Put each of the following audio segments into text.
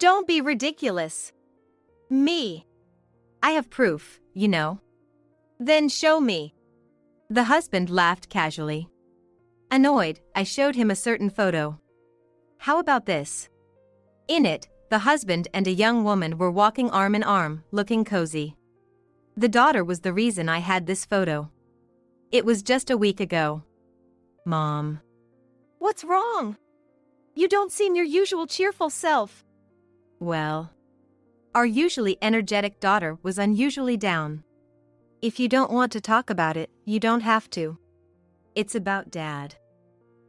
Don't be ridiculous. Me. I have proof, you know. Then show me. The husband laughed casually. Annoyed, I showed him a certain photo. How about this? In it, the husband and a young woman were walking arm in arm, looking cozy. The daughter was the reason I had this photo. It was just a week ago. Mom. What's wrong? You don't seem your usual cheerful self. Well, our usually energetic daughter was unusually down. If you don't want to talk about it, you don't have to. It's about Dad.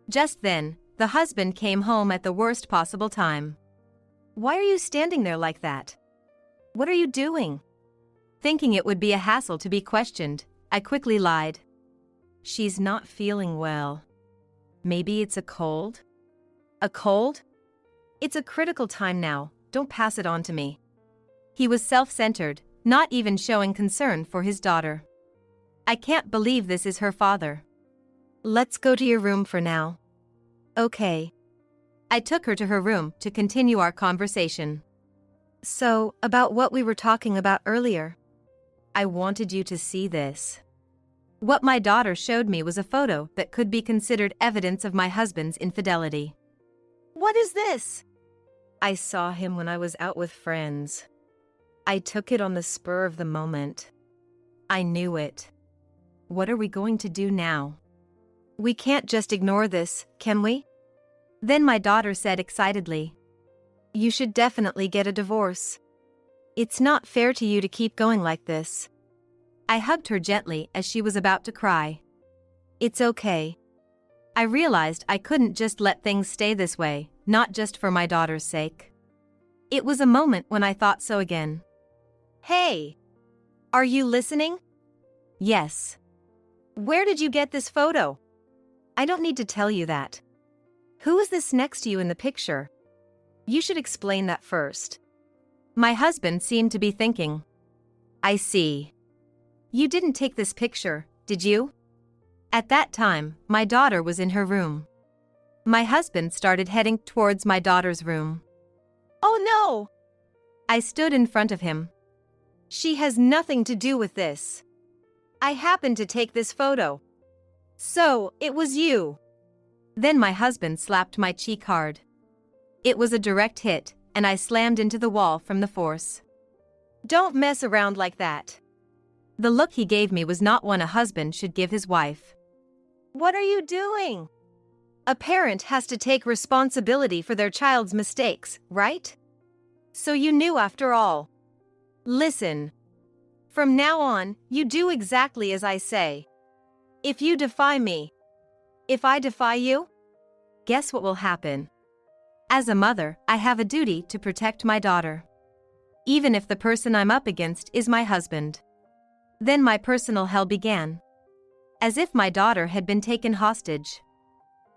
Just then, the husband came home at the worst possible time. Why are you standing there like that? What are you doing? Thinking it would be a hassle to be questioned, I quickly lied. She's not feeling well. Maybe it's a cold? A cold? It's a critical time now, don't pass it on to me. He was self-centered, not even showing concern for his daughter. I can't believe this is her father. Let's go to your room for now. Okay. I took her to her room to continue our conversation. So, about what we were talking about earlier. I wanted you to see this. What my daughter showed me was a photo that could be considered evidence of my husband's infidelity. What is this? I saw him when I was out with friends. I took it on the spur of the moment. I knew it. What are we going to do now? We can't just ignore this, can we? Then my daughter said excitedly, "You should definitely get a divorce. It's not fair to you to keep going like this." I hugged her gently as she was about to cry. It's okay. I realized I couldn't just let things stay this way, not just for my daughter's sake. It was a moment when I thought so again. Hey! Are you listening? Yes. Where did you get this photo? I don't need to tell you that. Who is this next to you in the picture? You should explain that first. My husband seemed to be thinking. I see. You didn't take this picture, did you? At that time, my daughter was in her room. My husband started heading towards my daughter's room. Oh no! I stood in front of him. She has nothing to do with this. I happened to take this photo. So, it was you. Then my husband slapped my cheek hard. It was a direct hit, and I slammed into the wall from the force. Don't mess around like that. The look he gave me was not one a husband should give his wife. What are you doing? A parent has to take responsibility for their child's mistakes, right? So you knew after all. Listen. From now on, you do exactly as I say. If you defy me, if I defy you, guess what will happen? As a mother, I have a duty to protect my daughter. Even if the person I'm up against is my husband. Then my personal hell began. As if my daughter had been taken hostage.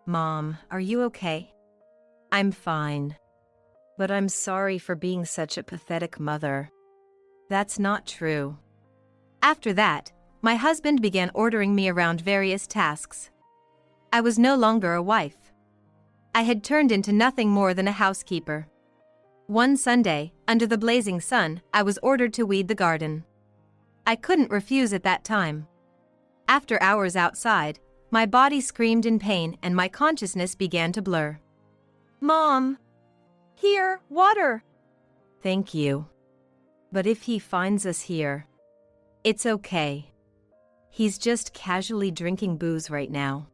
Mom, are you okay? I'm fine. But I'm sorry for being such a pathetic mother. That's not true. After that, my husband began ordering me around various tasks. I was no longer a wife. I had turned into nothing more than a housekeeper. One Sunday, under the blazing sun, I was ordered to weed the garden. I couldn't refuse at that time. After hours outside, my body screamed in pain and my consciousness began to blur. Mom! Here, water! Thank you. But if he finds us here, it's okay. He's just casually drinking booze right now.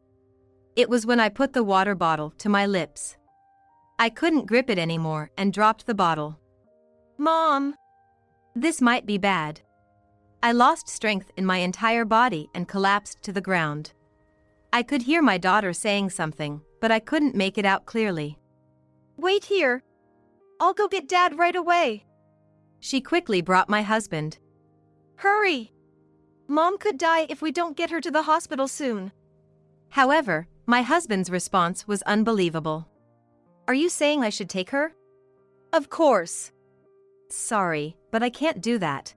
It was when I put the water bottle to my lips. I couldn't grip it anymore and dropped the bottle. Mom! This might be bad. I lost strength in my entire body and collapsed to the ground. I could hear my daughter saying something, but I couldn't make it out clearly. Wait here. I'll go get Dad right away. She quickly brought my husband. Hurry! Mom could die if we don't get her to the hospital soon. However, my husband's response was unbelievable. Are you saying I should take her? Of course. Sorry, but I can't do that.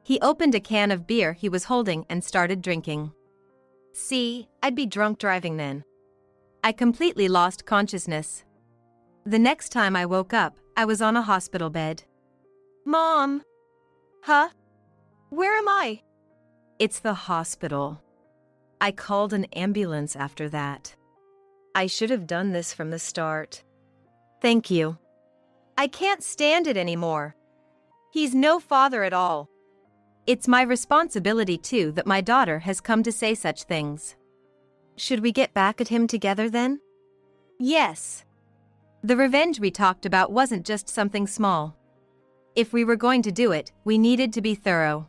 He opened a can of beer he was holding and started drinking. See, I'd be drunk driving then. I completely lost consciousness. The next time I woke up, I was on a hospital bed. Mom! Huh? Where am I? It's the hospital. I called an ambulance after that. I should have done this from the start. Thank you. I can't stand it anymore. He's no father at all. It's my responsibility too that my daughter has come to say such things. Should we get back at him together then? Yes. The revenge we talked about wasn't just something small. If we were going to do it, we needed to be thorough.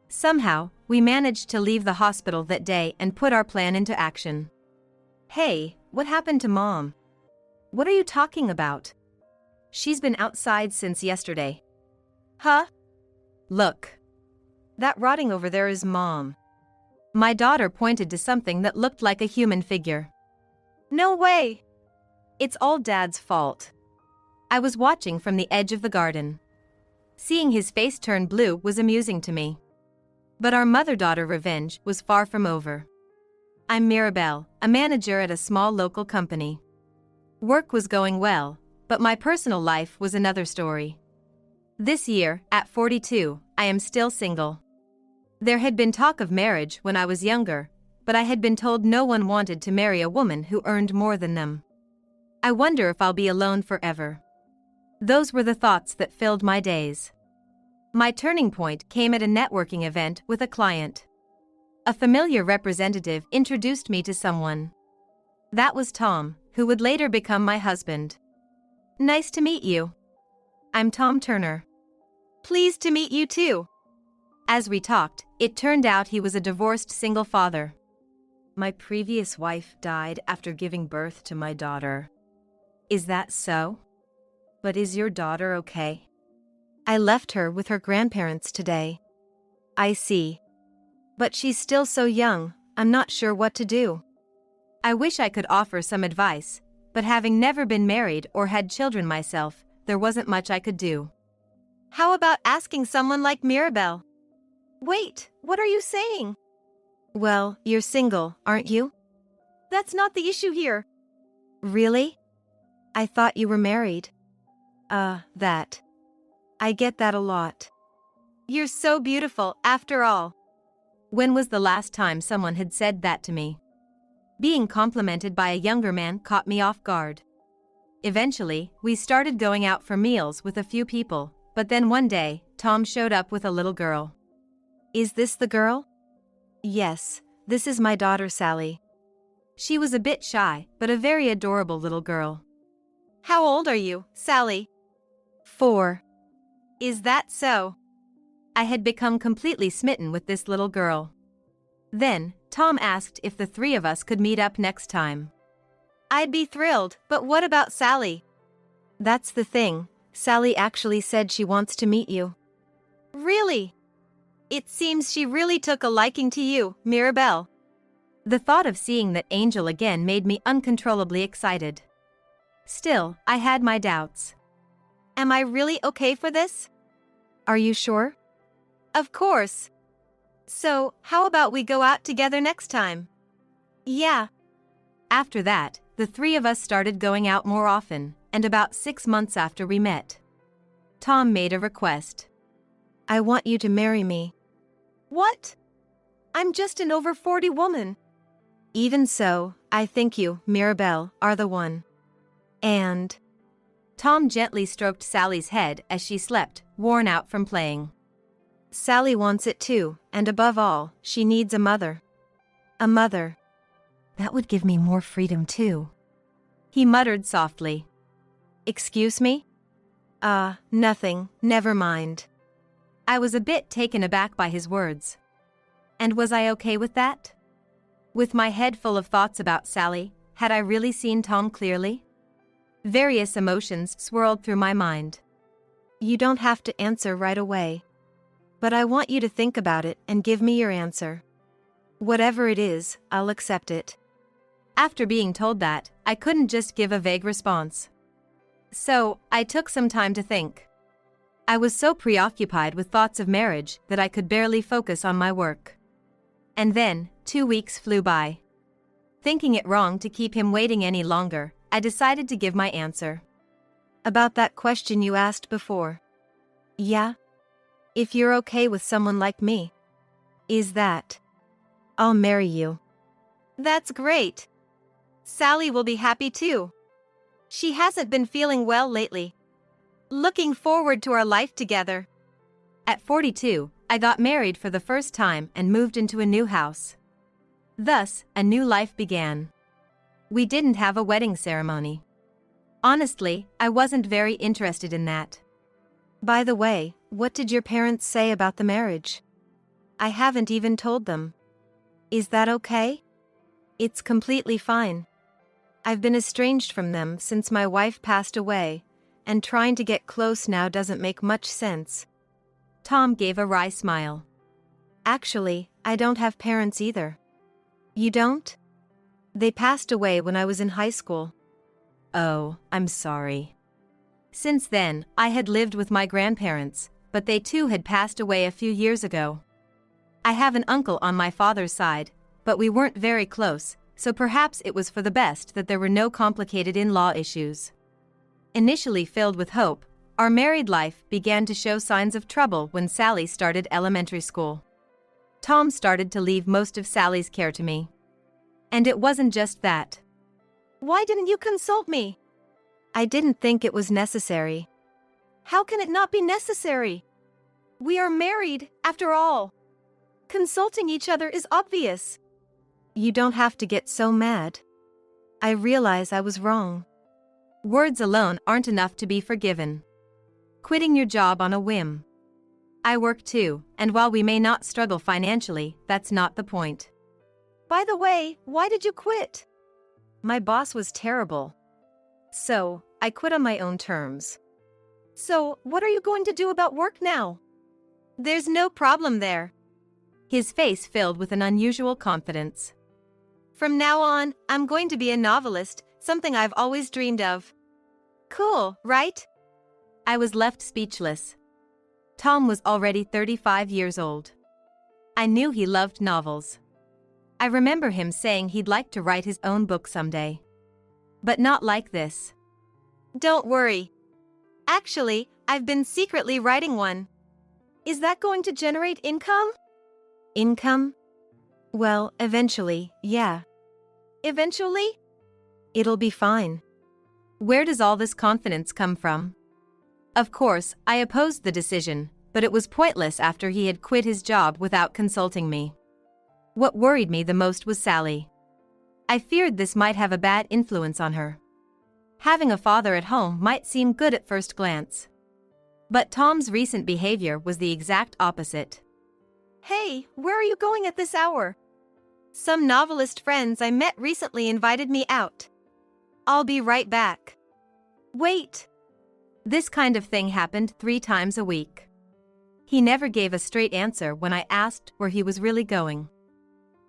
Somehow, we managed to leave the hospital that day and put our plan into action. Hey, what happened to Mom? What are you talking about? She's been outside since yesterday. Huh? Look. That rotting over there is Mom. My daughter pointed to something that looked like a human figure. No way! It's all Dad's fault. I was watching from the edge of the garden. Seeing his face turn blue was amusing to me. But our mother-daughter revenge was far from over. I'm Mirabelle, a manager at a small local company. Work was going well, but my personal life was another story. This year, at 42, I am still single. There had been talk of marriage when I was younger, but I had been told no one wanted to marry a woman who earned more than them. I wonder if I'll be alone forever. Those were the thoughts that filled my days. My turning point came at a networking event with a client. A familiar representative introduced me to someone. That was Tom, who would later become my husband. Nice to meet you. I'm Tom Turner. Pleased to meet you too. As we talked, it turned out he was a divorced single father. My previous wife died after giving birth to my daughter. Is that so? But is your daughter okay? I left her with her grandparents today. I see. But she's still so young, I'm not sure what to do. I wish I could offer some advice, but having never been married or had children myself, there wasn't much I could do. How about asking someone like Mirabelle? Wait, what are you saying? Well, you're single, aren't you? That's not the issue here. Really? I thought you were married. That. I get that a lot. You're so beautiful, after all. When was the last time someone had said that to me? Being complimented by a younger man caught me off guard. Eventually, we started going out for meals with a few people, but then one day, Tom showed up with a little girl. Is this the girl? Yes, this is my daughter Sally. She was a bit shy, but a very adorable little girl. How old are you, Sally? 4. Is that so? I had become completely smitten with this little girl. Then, Tom asked if the three of us could meet up next time. I'd be thrilled, but what about Sally? That's the thing, Sally actually said she wants to meet you. Really? It seems she really took a liking to you, Mirabelle. The thought of seeing that angel again made me uncontrollably excited. Still, I had my doubts. Am I really okay for this? Are you sure? Of course. So, how about we go out together next time? Yeah. After that, the three of us started going out more often, and about 6 months after we met, Tom made a request. I want you to marry me. What? I'm just an over 40 woman. Even so, I think you, Mirabelle, are the one. And Tom gently stroked Sally's head as she slept, worn out from playing. Sally wants it too, and above all, she needs a mother. A mother. That would give me more freedom too. He muttered softly. Excuse me? Nothing, never mind. I was a bit taken aback by his words. And was I okay with that? With my head full of thoughts about Sally, had I really seen Tom clearly? Various emotions swirled through my mind. You don't have to answer right away. But I want you to think about it and give me your answer. Whatever it is, I'll accept it. After being told that, I couldn't just give a vague response. So, I took some time to think. I was so preoccupied with thoughts of marriage that I could barely focus on my work. And then, 2 weeks flew by. Thinking it wrong to keep him waiting any longer, I decided to give my answer. About that question you asked before. Yeah? If you're okay with someone like me. Is that? I'll marry you. That's great. Sally will be happy too. She hasn't been feeling well lately. Looking forward to our life together. At 42, I got married for the first time and moved into a new house. Thus, a new life began. We didn't have a wedding ceremony. Honestly, I wasn't very interested in that. By the way, what did your parents say about the marriage? I haven't even told them. Is that okay? It's completely fine. I've been estranged from them since my wife passed away, and trying to get close now doesn't make much sense. Tom gave a wry smile. Actually, I don't have parents either. You don't? They passed away when I was in high school. Oh, I'm sorry. Since then, I had lived with my grandparents, but they too had passed away a few years ago. I have an uncle on my father's side, but we weren't very close, so perhaps it was for the best that there were no complicated in-law issues. Initially filled with hope, our married life began to show signs of trouble when Sally started elementary school. Tom started to leave most of Sally's care to me. And it wasn't just that. Why didn't you consult me? I didn't think it was necessary. How can it not be necessary? We are married, after all. Consulting each other is obvious. You don't have to get so mad. I realize I was wrong. Words alone aren't enough to be forgiven. Quitting your job on a whim. I work too, and while we may not struggle financially, that's not the point. By the way, why did you quit? My boss was terrible. So, I quit on my own terms. So, what are you going to do about work now? There's no problem there. His face filled with an unusual confidence. From now on, I'm going to be a novelist, something I've always dreamed of. Cool, right? I was left speechless. Tom was already 35 years old. I knew he loved novels. I remember him saying he'd like to write his own book someday. But not like this. Don't worry. Actually, I've been secretly writing one. Is that going to generate income? Income? Well, eventually, yeah. Eventually? It'll be fine. Where does all this confidence come from? Of course, I opposed the decision, but it was pointless after he had quit his job without consulting me. What worried me the most was Sally. I feared this might have a bad influence on her. Having a father at home might seem good at first glance. But Tom's recent behavior was the exact opposite. Hey, where are you going at this hour? Some novelist friends I met recently invited me out. I'll be right back. Wait. This kind of thing happened 3 times a week. He never gave a straight answer when I asked where he was really going.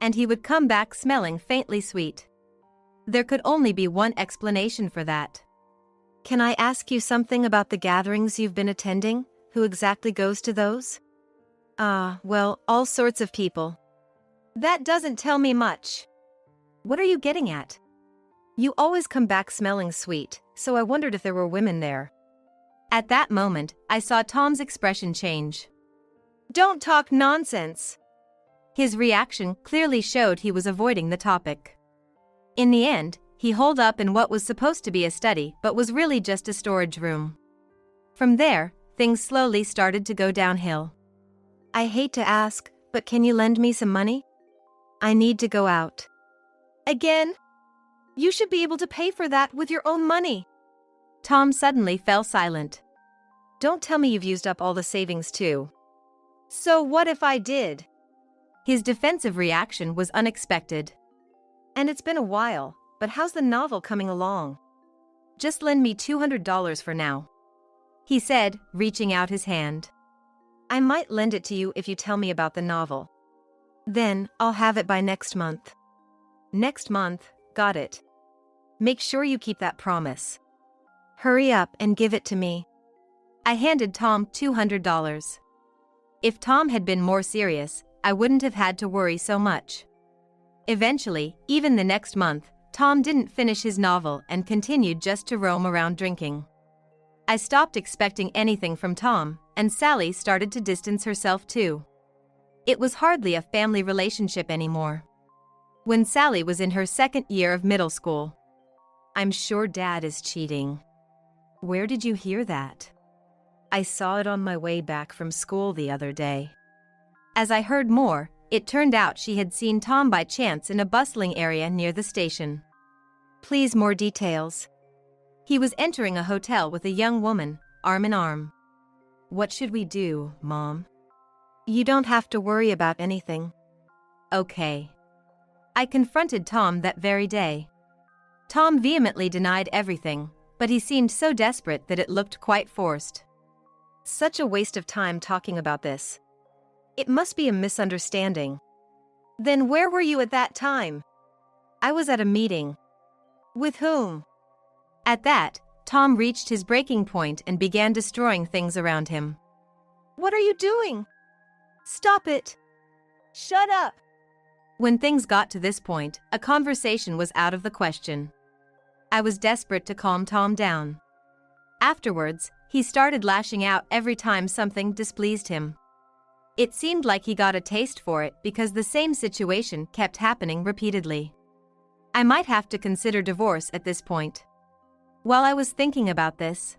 And he would come back smelling faintly sweet. There could only be one explanation for that. Can I ask you something about the gatherings you've been attending? Who exactly goes to those? Well, all sorts of people. That doesn't tell me much. What are you getting at? You always come back smelling sweet, so I wondered if there were women there. At that moment, I saw Tom's expression change. Don't talk nonsense. His reaction clearly showed he was avoiding the topic. In the end, he holed up in what was supposed to be a study but was really just a storage room. From there, things slowly started to go downhill. I hate to ask, but can you lend me some money? I need to go out. Again? You should be able to pay for that with your own money. Tom suddenly fell silent. Don't tell me you've used up all the savings too. So what if I did? His defensive reaction was unexpected. And it's been a while, but how's the novel coming along? Just lend me $200 for now, he said, reaching out his hand. I might lend it to you if you tell me about the novel. Then, I'll have it by next month. Next month, got it. Make sure you keep that promise. Hurry up and give it to me. I handed Tom $200. If Tom had been more serious, I wouldn't have had to worry so much. Eventually, even the next month, Tom didn't finish his novel and continued just to roam around drinking. I stopped expecting anything from Tom, and Sally started to distance herself too. It was hardly a family relationship anymore. When Sally was in her second year of middle school. "I'm sure Dad is cheating." "Where did you hear that?" "I saw it on my way back from school the other day." As I heard more, it turned out she had seen Tom by chance in a bustling area near the station. Please, more details. He was entering a hotel with a young woman, arm in arm. "What should we do, Mom?" "You don't have to worry about anything." "Okay." I confronted Tom that very day. Tom vehemently denied everything, but he seemed so desperate that it looked quite forced. Such a waste of time talking about this. It must be a misunderstanding. Then where were you at that time? I was at a meeting. With whom? At that, Tom reached his breaking point and began destroying things around him. What are you doing? Stop it. Shut up. When things got to this point, a conversation was out of the question. I was desperate to calm Tom down. Afterwards, he started lashing out every time something displeased him. It seemed like he got a taste for it because the same situation kept happening repeatedly. I might have to consider divorce at this point. While I was thinking about this,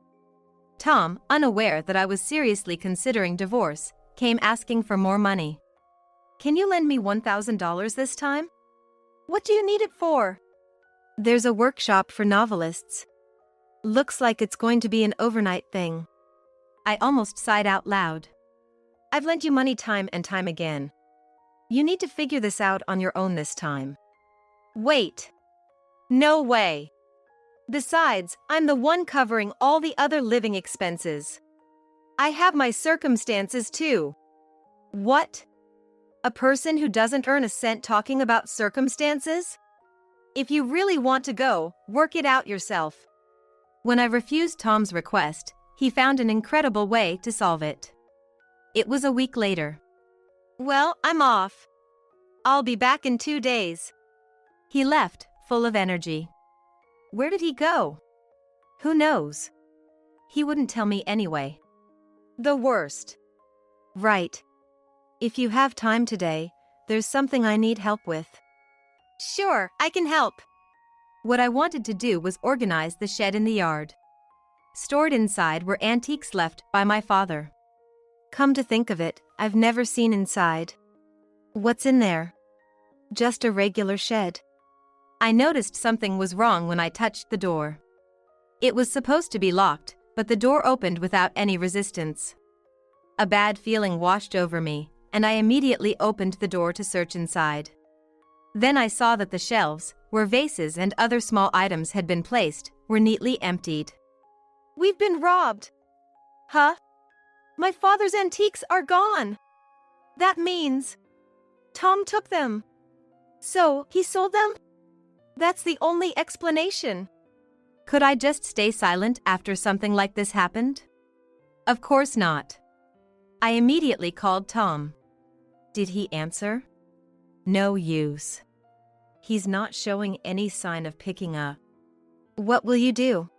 Tom, unaware that I was seriously considering divorce, came asking for more money. "Can you lend me $1,000 this time?" "What do you need it for?" "There's a workshop for novelists. Looks like it's going to be an overnight thing." I almost sighed out loud. "I've lent you money time and time again. You need to figure this out on your own this time." "Wait. No way. Besides, I'm the one covering all the other living expenses. I have my circumstances too." "What? A person who doesn't earn a cent talking about circumstances? If you really want to go, work it out yourself." When I refused Tom's request, he found an incredible way to solve it. It was a week later. "Well, I'm off. I'll be back in 2 days. He left, full of energy. Where did he go? Who knows? He wouldn't tell me anyway. The worst. Right. If you have time today, there's something I need help with. Sure, I can help. What I wanted to do was organize the shed in the yard. Stored inside were antiques left by my father. Come to think of it, I've never seen inside. What's in there? Just a regular shed. I noticed something was wrong when I touched the door. It was supposed to be locked, but the door opened without any resistance. A bad feeling washed over me, and I immediately opened the door to search inside. Then I saw that the shelves, where vases and other small items had been placed, were neatly emptied. We've been robbed. Huh? My father's antiques are gone. That means Tom took them. So, he sold them? That's the only explanation. Could I just stay silent after something like this happened? Of course not. I immediately called Tom. Did he answer? No use. He's not showing any sign of picking up. What will you do?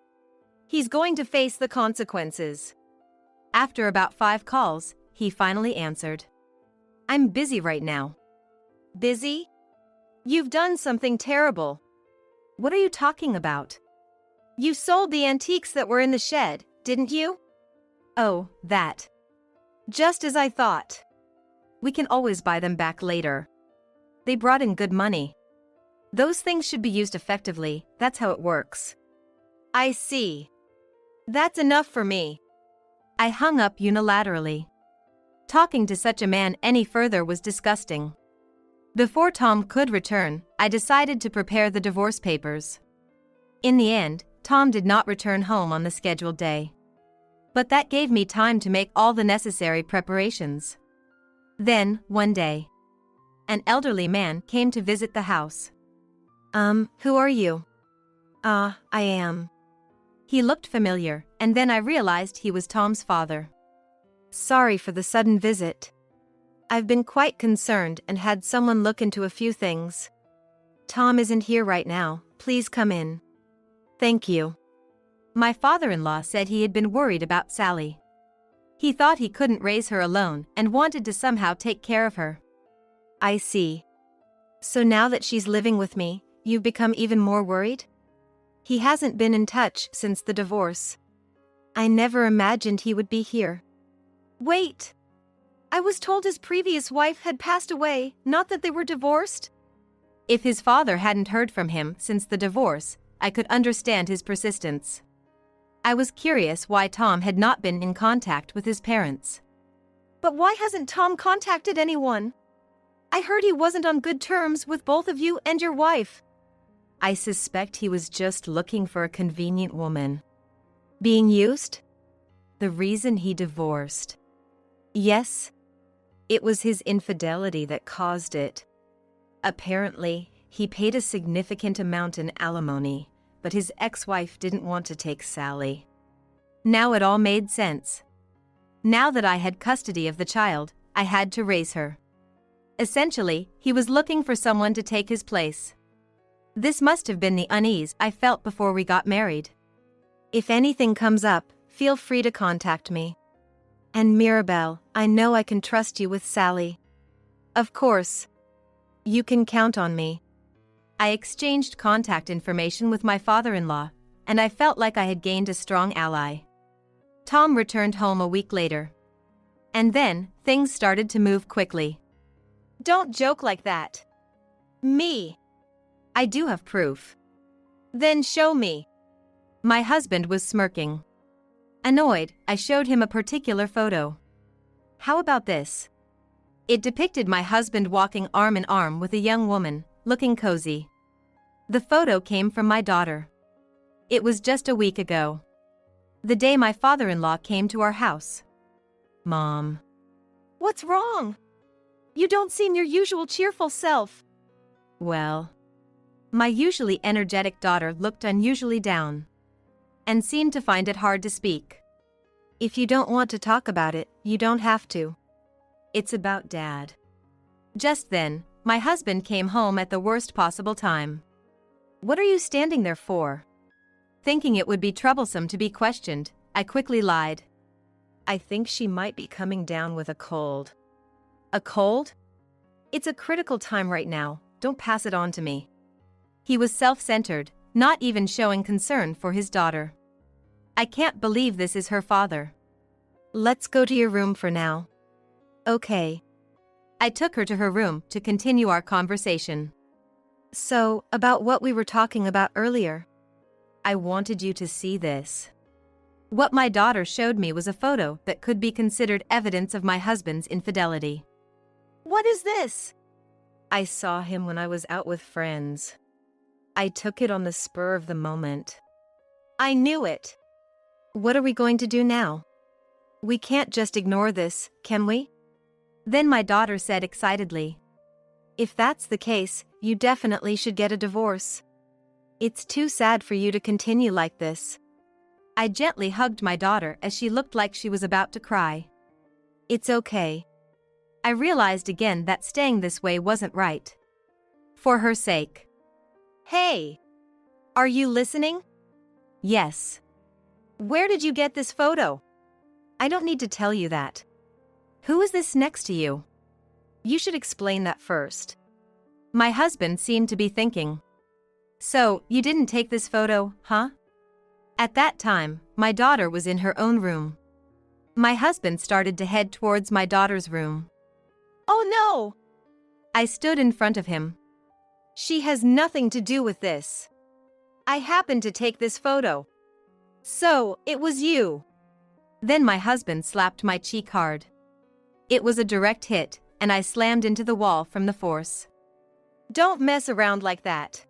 He's going to face the consequences. After about 5 calls, he finally answered. I'm busy right now. Busy? You've done something terrible. What are you talking about? You sold the antiques that were in the shed, didn't you? Oh, that. Just as I thought. We can always buy them back later. They brought in good money. Those things should be used effectively, that's how it works. I see. That's enough for me. I hung up unilaterally. Talking to such a man any further was disgusting. Before Tom could return, I decided to prepare the divorce papers. In the end, Tom did not return home on the scheduled day. But that gave me time to make all the necessary preparations. Then, one day, an elderly man came to visit the house. Who are you? I am. He looked familiar, and then I realized he was Tom's father. Sorry for the sudden visit. I've been quite concerned and had someone look into a few things. Tom isn't here right now, please come in. Thank you. My father-in-law said he had been worried about Sally. He thought he couldn't raise her alone and wanted to somehow take care of her. I see. So now that she's living with me, you've become even more worried? He hasn't been in touch since the divorce. I never imagined he would be here. Wait! I was told his previous wife had passed away, not that they were divorced? If his father hadn't heard from him since the divorce, I could understand his persistence. I was curious why Tom had not been in contact with his parents. But why hasn't Tom contacted anyone? I heard he wasn't on good terms with both of you and your wife. I suspect he was just looking for a convenient woman. Being used? The reason he divorced. Yes. It was his infidelity that caused it. Apparently, he paid a significant amount in alimony, but his ex-wife didn't want to take Sally. Now it all made sense. Now that I had custody of the child, I had to raise her. Essentially, he was looking for someone to take his place. This must have been the unease I felt before we got married. If anything comes up, feel free to contact me. And Mirabelle, I know I can trust you with Sally. Of course. You can count on me. I exchanged contact information with my father-in-law, and I felt like I had gained a strong ally. Tom returned home a week later. And then, things started to move quickly. Don't joke like that. Me. I do have proof. Then show me. My husband was smirking. Annoyed, I showed him a particular photo. How about this? It depicted my husband walking arm in arm with a young woman, looking cozy. The photo came from my daughter. It was just a week ago. The day my father-in-law came to our house. Mom. What's wrong? You don't seem your usual cheerful self. Well, my usually energetic daughter looked unusually down and seemed to find it hard to speak. If you don't want to talk about it, you don't have to. It's about Dad. Just then, my husband came home at the worst possible time. What are you standing there for? Thinking it would be troublesome to be questioned, I quickly lied. I think she might be coming down with a cold. A cold? It's a critical time right now, don't pass it on to me. He was self-centered, not even showing concern for his daughter. I can't believe this is her father. Let's go to your room for now. Okay. I took her to her room to continue our conversation. So, about what we were talking about earlier. I wanted you to see this. What my daughter showed me was a photo that could be considered evidence of my husband's infidelity. What is this? I saw him when I was out with friends. I took it on the spur of the moment. I knew it. What are we going to do now? We can't just ignore this, can we? Then my daughter said excitedly. If that's the case, you definitely should get a divorce. It's too sad for you to continue like this. I gently hugged my daughter as she looked like she was about to cry. It's okay. I realized again that staying this way wasn't right. For her sake. Hey! Are you listening? Yes. Where did you get this photo? I don't need to tell you that. Who is this next to you? You should explain that first. My husband seemed to be thinking. So, you didn't take this photo, huh? At that time, my daughter was in her own room. My husband started to head towards my daughter's room. Oh no! I stood in front of him. She has nothing to do with this. I happened to take this photo. So, it was you. Then my husband slapped my cheek hard. It was a direct hit, and I slammed into the wall from the force. Don't mess around like that.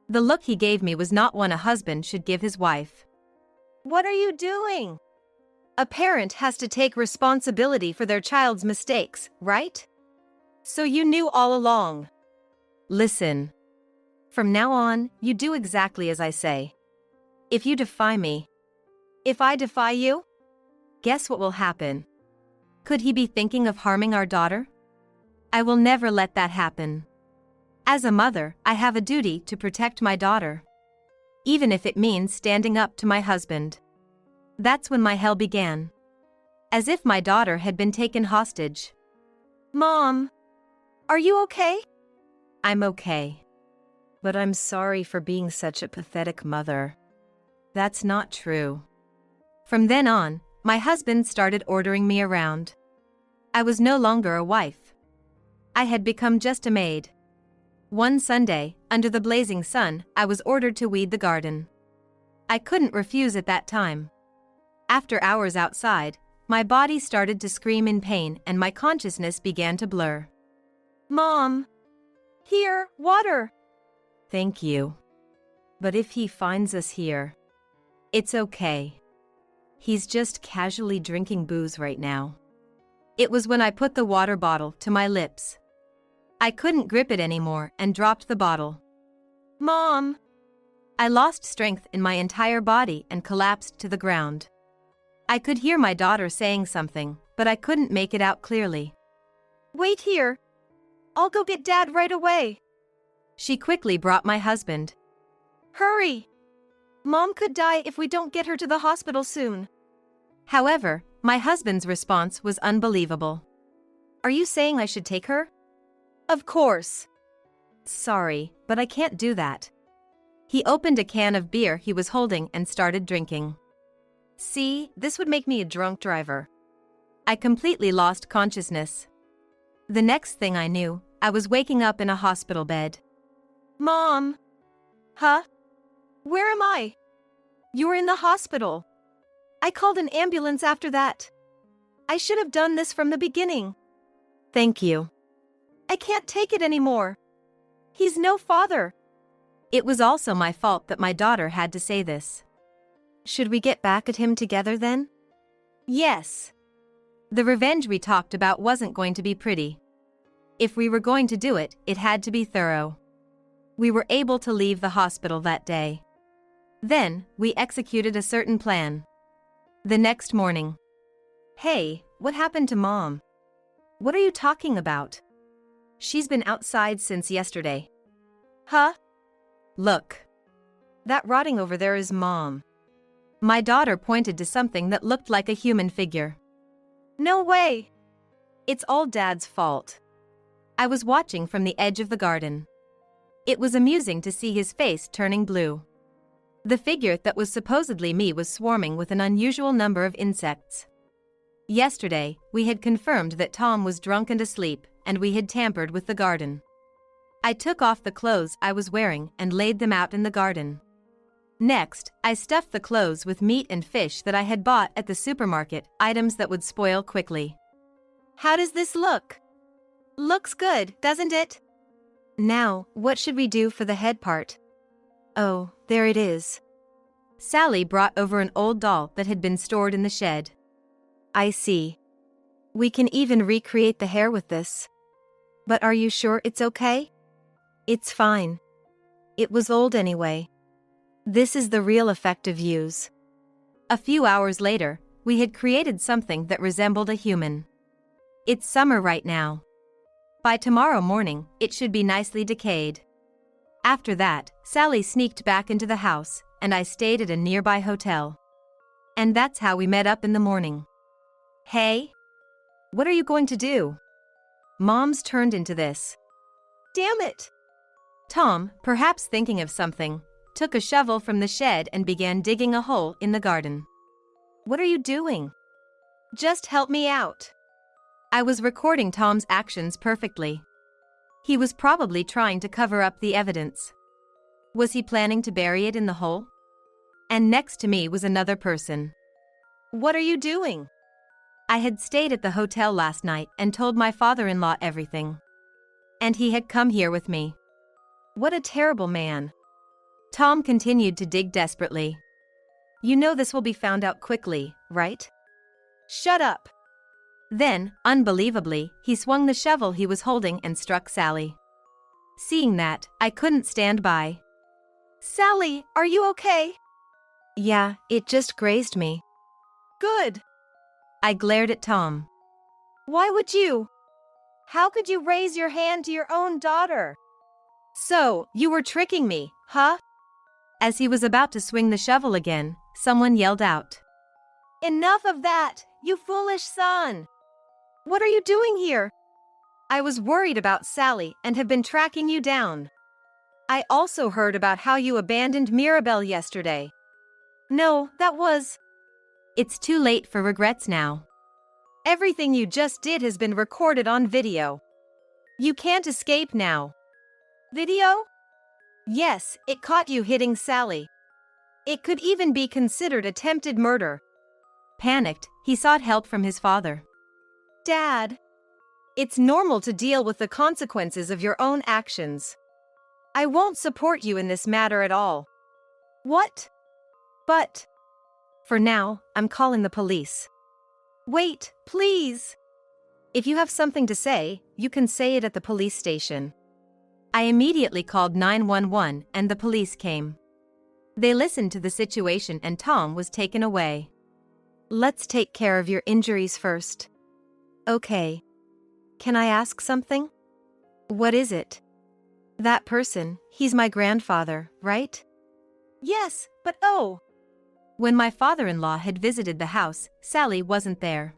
The look he gave me was not one a husband should give his wife. What are you doing? A parent has to take responsibility for their child's mistakes, right? So you knew all along. Listen. From now on, you do exactly as I say. If you defy me. If I defy you? Guess what will happen? Could he be thinking of harming our daughter? I will never let that happen. As a mother, I have a duty to protect my daughter. even if it means standing up to my husband. That's when my hell began. As if my daughter had been taken hostage. Mom, are you okay? I'm okay. But I'm sorry for being such a pathetic mother. That's not true. From then on, my husband started ordering me around. I was no longer a wife. I had become just a maid. One Sunday, under the blazing sun, I was ordered to weed the garden. I couldn't refuse at that time. After hours outside, my body started to scream in pain and my consciousness began to blur. Mom! Here, water! Thank you. But if he finds us here, it's okay. He's just casually drinking booze right now. It was when I put the water bottle to my lips. I couldn't grip it anymore and dropped the bottle. Mom! I lost strength in my entire body and collapsed to the ground. I could hear my daughter saying something, but I couldn't make it out clearly. Wait here. I'll go get Dad right away. She quickly brought my husband. Hurry! Mom could die if we don't get her to the hospital soon. However, my husband's response was unbelievable. Are you saying I should take her? Of course. Sorry, but I can't do that. He opened a can of beer he was holding and started drinking. See, this would make me a drunk driver. I completely lost consciousness. The next thing I knew, I was waking up in a hospital bed. Mom! Huh? Where am I? You were in the hospital. I called an ambulance after that. I should have done this from the beginning. Thank you. I can't take it anymore. He's no father. It was also my fault that my daughter had to say this. Should we get back at him together then? Yes. The revenge we talked about wasn't going to be pretty. If we were going to do it, it had to be thorough. We were able to leave the hospital that day. Then, we executed a certain plan. The next morning. Hey, what happened to Mom? What are you talking about? She's been outside since yesterday. Huh? Look. That rotting over there is Mom. My daughter pointed to something that looked like a human figure. No way! It's all Dad's fault. I was watching from the edge of the garden. It was amusing to see his face turning blue. The figure that was supposedly me was swarming with an unusual number of insects. Yesterday, we had confirmed that Tom was drunk and asleep, and we had tampered with the garden. I took off the clothes I was wearing and laid them out in the garden. Next, I stuffed the clothes with meat and fish that I had bought at the supermarket, items that would spoil quickly. How does this look? Looks good, doesn't it? Now, what should we do for the head part? Oh, there it is. Sally brought over an old doll that had been stored in the shed. I see. We can even recreate the hair with this. But are you sure it's okay? It's fine. It was old anyway. This is the real effect of use. A few hours later, we had created something that resembled a human. It's summer right now. By tomorrow morning, it should be nicely decayed. After that, Sally sneaked back into the house, and I stayed at a nearby hotel. And that's how we met up in the morning. Hey? What are you going to do? Mom's turned into this. Damn it! Tom, perhaps thinking of something, took a shovel from the shed and began digging a hole in the garden. What are you doing? Just help me out. I was recording Tom's actions perfectly. He was probably trying to cover up the evidence. Was he planning to bury it in the hole? And next to me was another person. What are you doing? I had stayed at the hotel last night and told my father-in-law everything. And he had come here with me. What a terrible man. Tom continued to dig desperately. You know this will be found out quickly, right? Shut up. Then, unbelievably, he swung the shovel he was holding and struck Sally. Seeing that, I couldn't stand by. Sally, are you okay? Yeah, it just grazed me. Good. I glared at Tom. Why would you? How could you raise your hand to your own daughter? So, you were tricking me, huh? As he was about to swing the shovel again, someone yelled out, Enough of that, you foolish son! What are you doing here? I was worried about Sally and have been tracking you down. I also heard about how you abandoned Mirabelle yesterday. No, that was... It's too late for regrets now. Everything you just did has been recorded on video. You can't escape now. Video? Yes, it caught you hitting Sally. It could even be considered attempted murder. Panicked, he sought help from his father. Dad, it's normal to deal with the consequences of your own actions. I won't support you in this matter at all. What? But... For now, I'm calling the police. Wait, please. If you have something to say, you can say it at the police station. I immediately called 911 and the police came. They listened to the situation and Tom was taken away. Let's take care of your injuries first. Okay. Can I ask something? What is it? That person, he's my grandfather, right? Yes, but oh. When my father-in-law had visited the house, Sally wasn't there.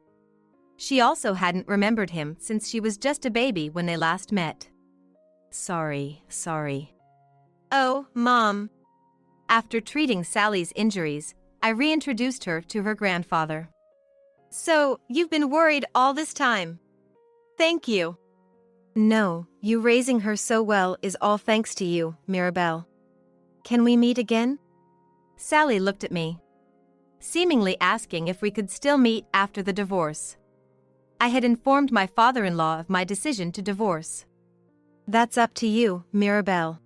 She also hadn't remembered him since she was just a baby when they last met. Sorry. Oh, Mom. After treating Sally's injuries, I reintroduced her to her grandfather. So, you've been worried all this time. Thank you. No, you raising her so well is all thanks to you, Mirabelle. Can we meet again? Sally looked at me, seemingly asking if we could still meet after the divorce. I had informed my father-in-law of my decision to divorce. That's up to you, Mirabelle.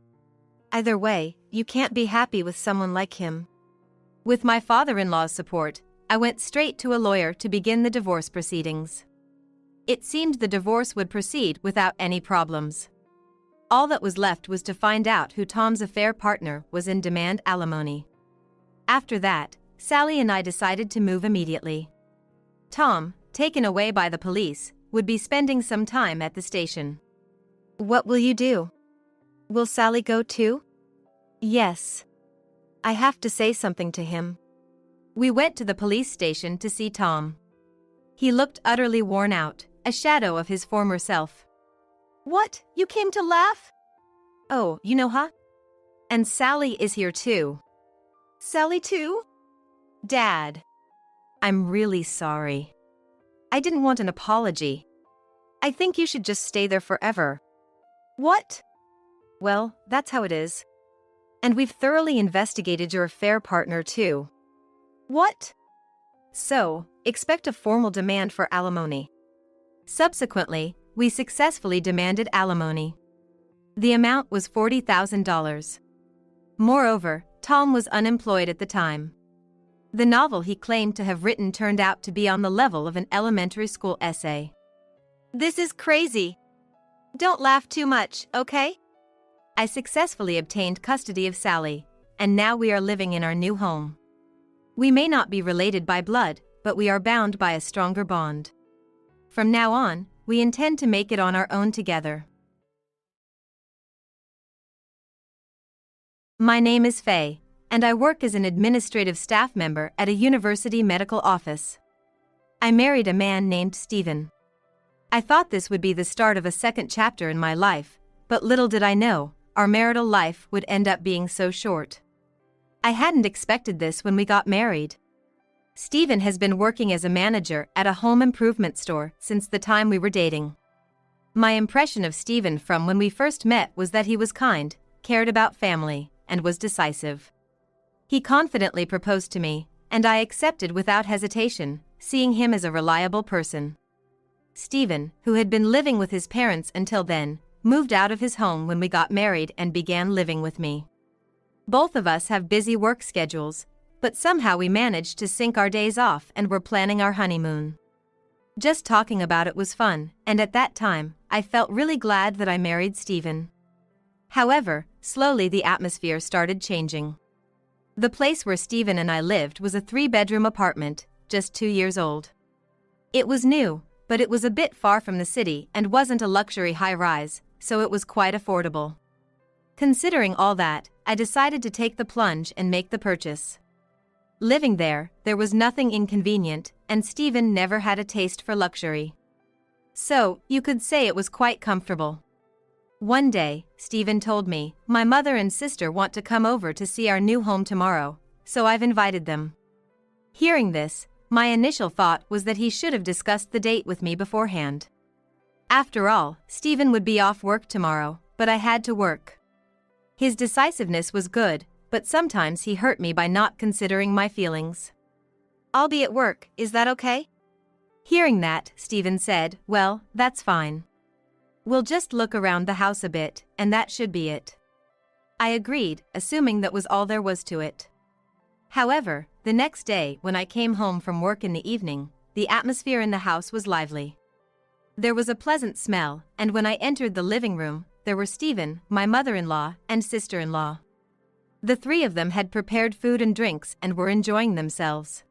Either way, you can't be happy with someone like him. With my father-in-law's support, I went straight to a lawyer to begin the divorce proceedings. It seemed the divorce would proceed without any problems. All that was left was to find out who Tom's affair partner was and demand alimony. After that, Sally and I decided to move immediately. Tom, taken away by the police, would be spending some time at the station. What will you do? Will Sally go too? Yes. I have to say something to him. We went to the police station to see Tom. He looked utterly worn out, a shadow of his former self. What? You came to laugh? Oh, huh? And Sally is here too. Sally too? Dad. I'm really sorry. I didn't want an apology. I think you should just stay there forever. What? Well, that's how it is. And we've thoroughly investigated your affair partner too. What? So, expect a formal demand for alimony. Subsequently, we successfully demanded alimony. The amount was $40,000. Moreover, Tom was unemployed at the time. The novel he claimed to have written turned out to be on the level of an elementary school essay. This is crazy. Don't laugh too much, okay? I successfully obtained custody of Sally, and now we are living in our new home. We may not be related by blood, but we are bound by a stronger bond. From now on, we intend to make it on our own together. My name is Faye, and I work as an administrative staff member at a university medical office. I married a man named Stephen. I thought this would be the start of a second chapter in my life, but little did I know, our marital life would end up being so short. I hadn't expected this when we got married. Stephen has been working as a manager at a home improvement store since the time we were dating. My impression of Stephen from when we first met was that he was kind, cared about family, and was decisive. He confidently proposed to me, and I accepted without hesitation, seeing him as a reliable person. Stephen, who had been living with his parents until then, moved out of his home when we got married and began living with me. Both of us have busy work schedules, but somehow we managed to sync our days off and were planning our honeymoon. Just talking about it was fun, and at that time, I felt really glad that I married Stephen. However, slowly the atmosphere started changing. The place where Stephen and I lived was a 3-bedroom apartment, just 2 years old. It was new, but it was a bit far from the city and wasn't a luxury high-rise, so it was quite affordable. Considering all that, I decided to take the plunge and make the purchase. Living there, there was nothing inconvenient, and Stephen never had a taste for luxury. So, you could say it was quite comfortable. One day, Stephen told me, my mother and sister want to come over to see our new home tomorrow, so I've invited them. Hearing this, my initial thought was that he should have discussed the date with me beforehand. After all, Stephen would be off work tomorrow, but I had to work. His decisiveness was good, but sometimes he hurt me by not considering my feelings. I'll be at work, is that okay? Hearing that, Stephen said, well, that's fine. We'll just look around the house a bit, and that should be it. I agreed, assuming that was all there was to it. However, the next day when I came home from work in the evening, the atmosphere in the house was lively. There was a pleasant smell, and when I entered the living room, there were Stephen, my mother-in-law, and sister-in-law. The three of them had prepared food and drinks and were enjoying themselves.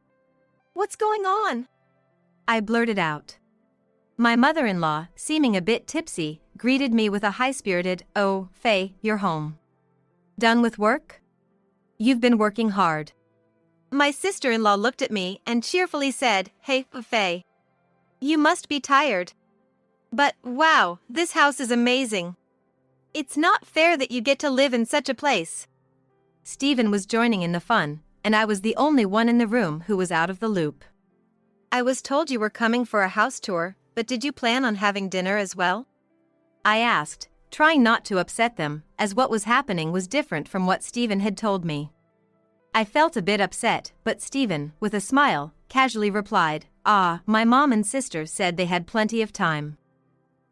What's going on? I blurted out. My mother-in-law, seeming a bit tipsy, greeted me with a high-spirited, "Oh, Faye, you're home. Done with work? You've been working hard." My sister-in-law looked at me and cheerfully said, "Hey, Faye. You must be tired. But, wow, this house is amazing. It's not fair that you get to live in such a place." Stephen was joining in the fun, and I was the only one in the room who was out of the loop. I was told you were coming for a house tour, but did you plan on having dinner as well? I asked, trying not to upset them, as what was happening was different from what Stephen had told me. I felt a bit upset, but Stephen, with a smile, casually replied, my mom and sister said they had plenty of time.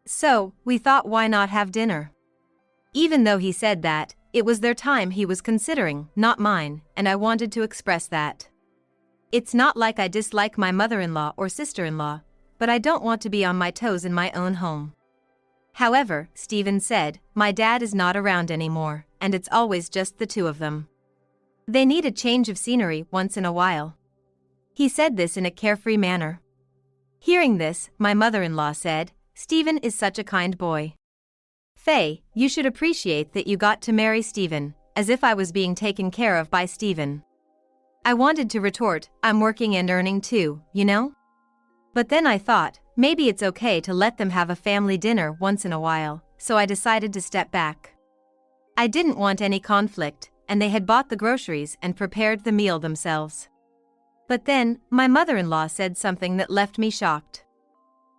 So, we thought why not have dinner? Even though he said that, it was their time he was considering, not mine, and I wanted to express that. It's not like I dislike my mother-in-law or sister-in-law, but I don't want to be on my toes in my own home. However, Stephen said, my dad is not around anymore, and it's always just the two of them. They need a change of scenery once in a while. He said this in a carefree manner. Hearing this, my mother-in-law said, Stephen is such a kind boy. Faye, you should appreciate that you got to marry Stephen, as if I was being taken care of by Stephen. I wanted to retort, I'm working and earning too, you know? But then I thought, maybe it's okay to let them have a family dinner once in a while, so I decided to step back. I didn't want any conflict, and they had bought the groceries and prepared the meal themselves. But then, my mother-in-law said something that left me shocked.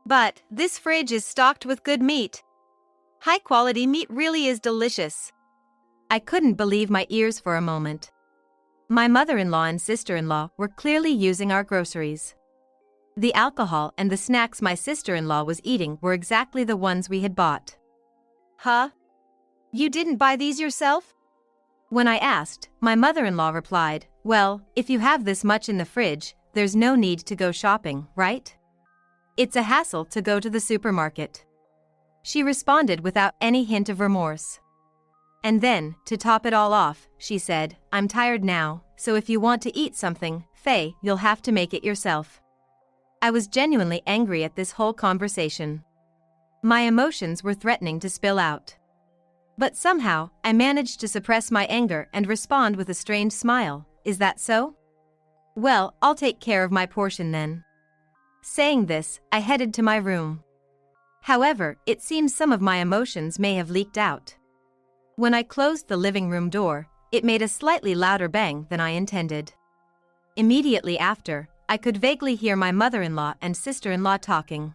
But, this fridge is stocked with good meat. High-quality meat really is delicious. I couldn't believe my ears for a moment. My mother-in-law and sister-in-law were clearly using our groceries. The alcohol and the snacks my sister-in-law was eating were exactly the ones we had bought. Huh? You didn't buy these yourself? When I asked, my mother-in-law replied, well, if you have this much in the fridge, there's no need to go shopping, right? It's a hassle to go to the supermarket. She responded without any hint of remorse. And then, to top it all off, she said, I'm tired now, so if you want to eat something, Faye, you'll have to make it yourself. I was genuinely angry at this whole conversation. My emotions were threatening to spill out. But somehow, I managed to suppress my anger and respond with a strained smile, is that so? Well, I'll take care of my portion then. Saying this, I headed to my room. However, it seems some of my emotions may have leaked out. When I closed the living room door, it made a slightly louder bang than I intended. Immediately after, I could vaguely hear my mother-in-law and sister-in-law talking.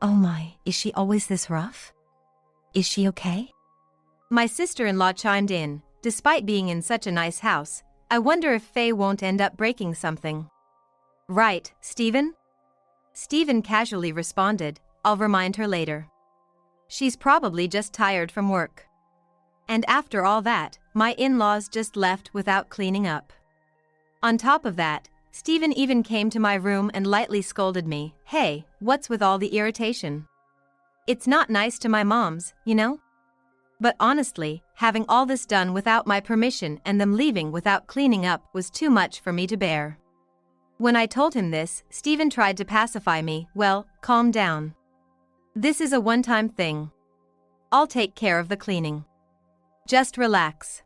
Oh my, is she always this rough? Is she okay? My sister-in-law chimed in, despite being in such a nice house, I wonder if Faye won't end up breaking something. Right, Stephen? Stephen casually responded, I'll remind her later. She's probably just tired from work. And after all that, my in-laws just left without cleaning up. On top of that, Stephen even came to my room and lightly scolded me, hey, what's with all the irritation? It's not nice to my moms, you know? But honestly, having all this done without my permission and them leaving without cleaning up was too much for me to bear. When I told him this, Stephen tried to pacify me, well, calm down. This is a one-time thing. I'll take care of the cleaning. Just relax.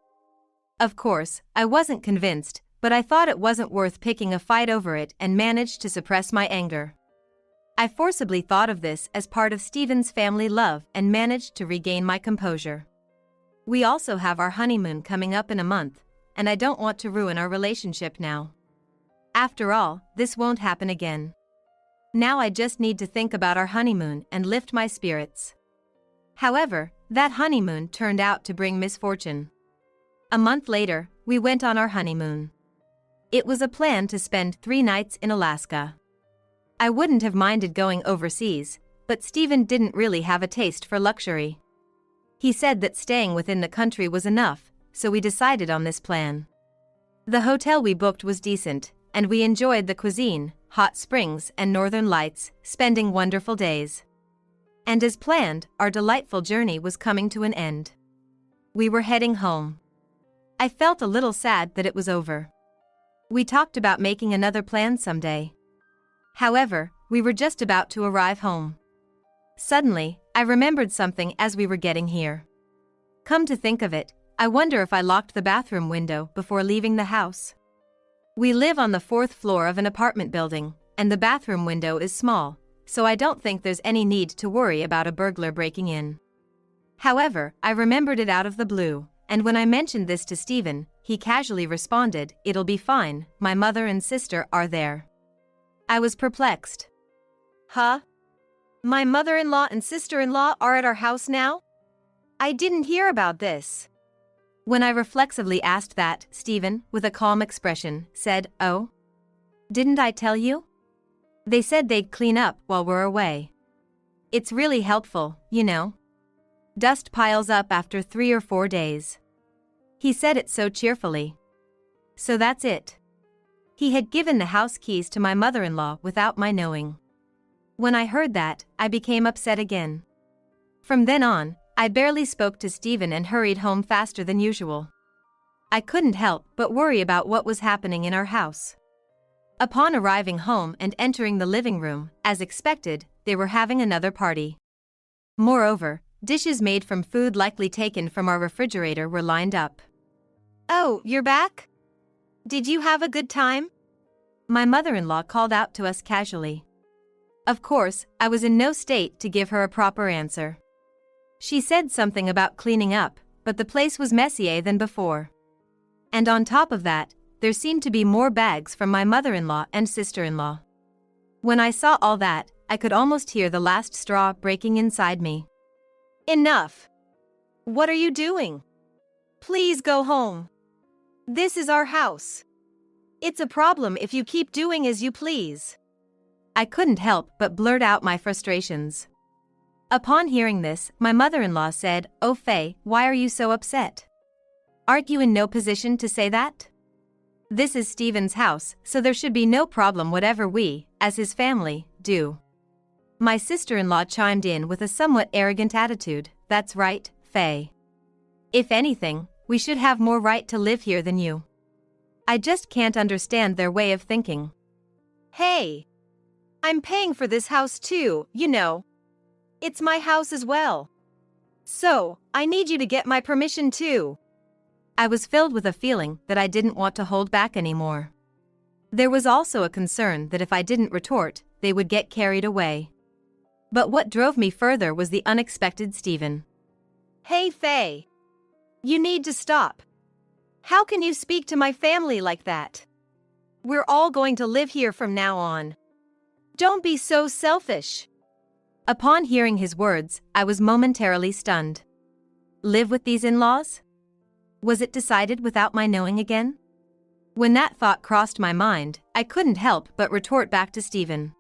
Of course, I wasn't convinced, but I thought it wasn't worth picking a fight over it and managed to suppress my anger. I forcibly thought of this as part of Stephen's family love and managed to regain my composure. We also have our honeymoon coming up in a month, and I don't want to ruin our relationship now. After all, this won't happen again. Now I just need to think about our honeymoon and lift my spirits. However, that honeymoon turned out to bring misfortune. A month later, we went on our honeymoon. It was a plan to spend 3 nights in Alaska. I wouldn't have minded going overseas, but Stephen didn't really have a taste for luxury. He said that staying within the country was enough, so we decided on this plan. The hotel we booked was decent, and we enjoyed the cuisine, hot springs, and northern lights, spending wonderful days. And as planned, our delightful journey was coming to an end. We were heading home. I felt a little sad that it was over. We talked about making another plan someday. However, we were just about to arrive home. Suddenly, I remembered something as we were getting here. Come to think of it, I wonder if I locked the bathroom window before leaving the house. We live on the 4th floor of an apartment building, and the bathroom window is small, so I don't think there's any need to worry about a burglar breaking in. However, I remembered it out of the blue, and when I mentioned this to Stephen, he casually responded, "It'll be fine, my mother and sister are there." I was perplexed. Huh? My mother-in-law and sister-in-law are at our house now? I didn't hear about this. When I reflexively asked that, Stephen, with a calm expression, said, "Oh? Didn't I tell you? They said they'd clean up while we're away. It's really helpful, you know. Dust piles up after 3 or 4 days." He said it so cheerfully. So that's it. He had given the house keys to my mother-in-law without my knowing. When I heard that, I became upset again. From then on, I barely spoke to Stephen and hurried home faster than usual. I couldn't help but worry about what was happening in our house. Upon arriving home and entering the living room, as expected, they were having another party. Moreover, dishes made from food likely taken from our refrigerator were lined up. "Oh, you're back? Did you have a good time?" My mother-in-law called out to us casually. Of course, I was in no state to give her a proper answer. She said something about cleaning up, but the place was messier than before. And on top of that, there seemed to be more bags from my mother-in-law and sister-in-law. When I saw all that, I could almost hear the last straw breaking inside me. Enough. What are you doing? Please go home. This is our house. It's a problem if you keep doing as you please. I couldn't help but blurt out my frustrations. Upon hearing this, my mother-in-law said, "Oh Faye, why are you so upset? Aren't you in no position to say that? This is Stephen's house, so there should be no problem whatever we, as his family, do." My sister-in-law chimed in with a somewhat arrogant attitude, "That's right, Faye. If anything, we should have more right to live here than you. I just can't understand their way of thinking." Hey! I'm paying for this house too, you know. It's my house as well. So, I need you to get my permission too. I was filled with a feeling that I didn't want to hold back anymore. There was also a concern that if I didn't retort, they would get carried away. But what drove me further was the unexpected Stephen. Hey Faye! You need to stop. How can you speak to my family like that? We're all going to live here from now on. Don't be so selfish. Upon hearing his words, I was momentarily stunned. Live with these in-laws? Was it decided without my knowing again? When that thought crossed my mind, I couldn't help but retort back to Stephen.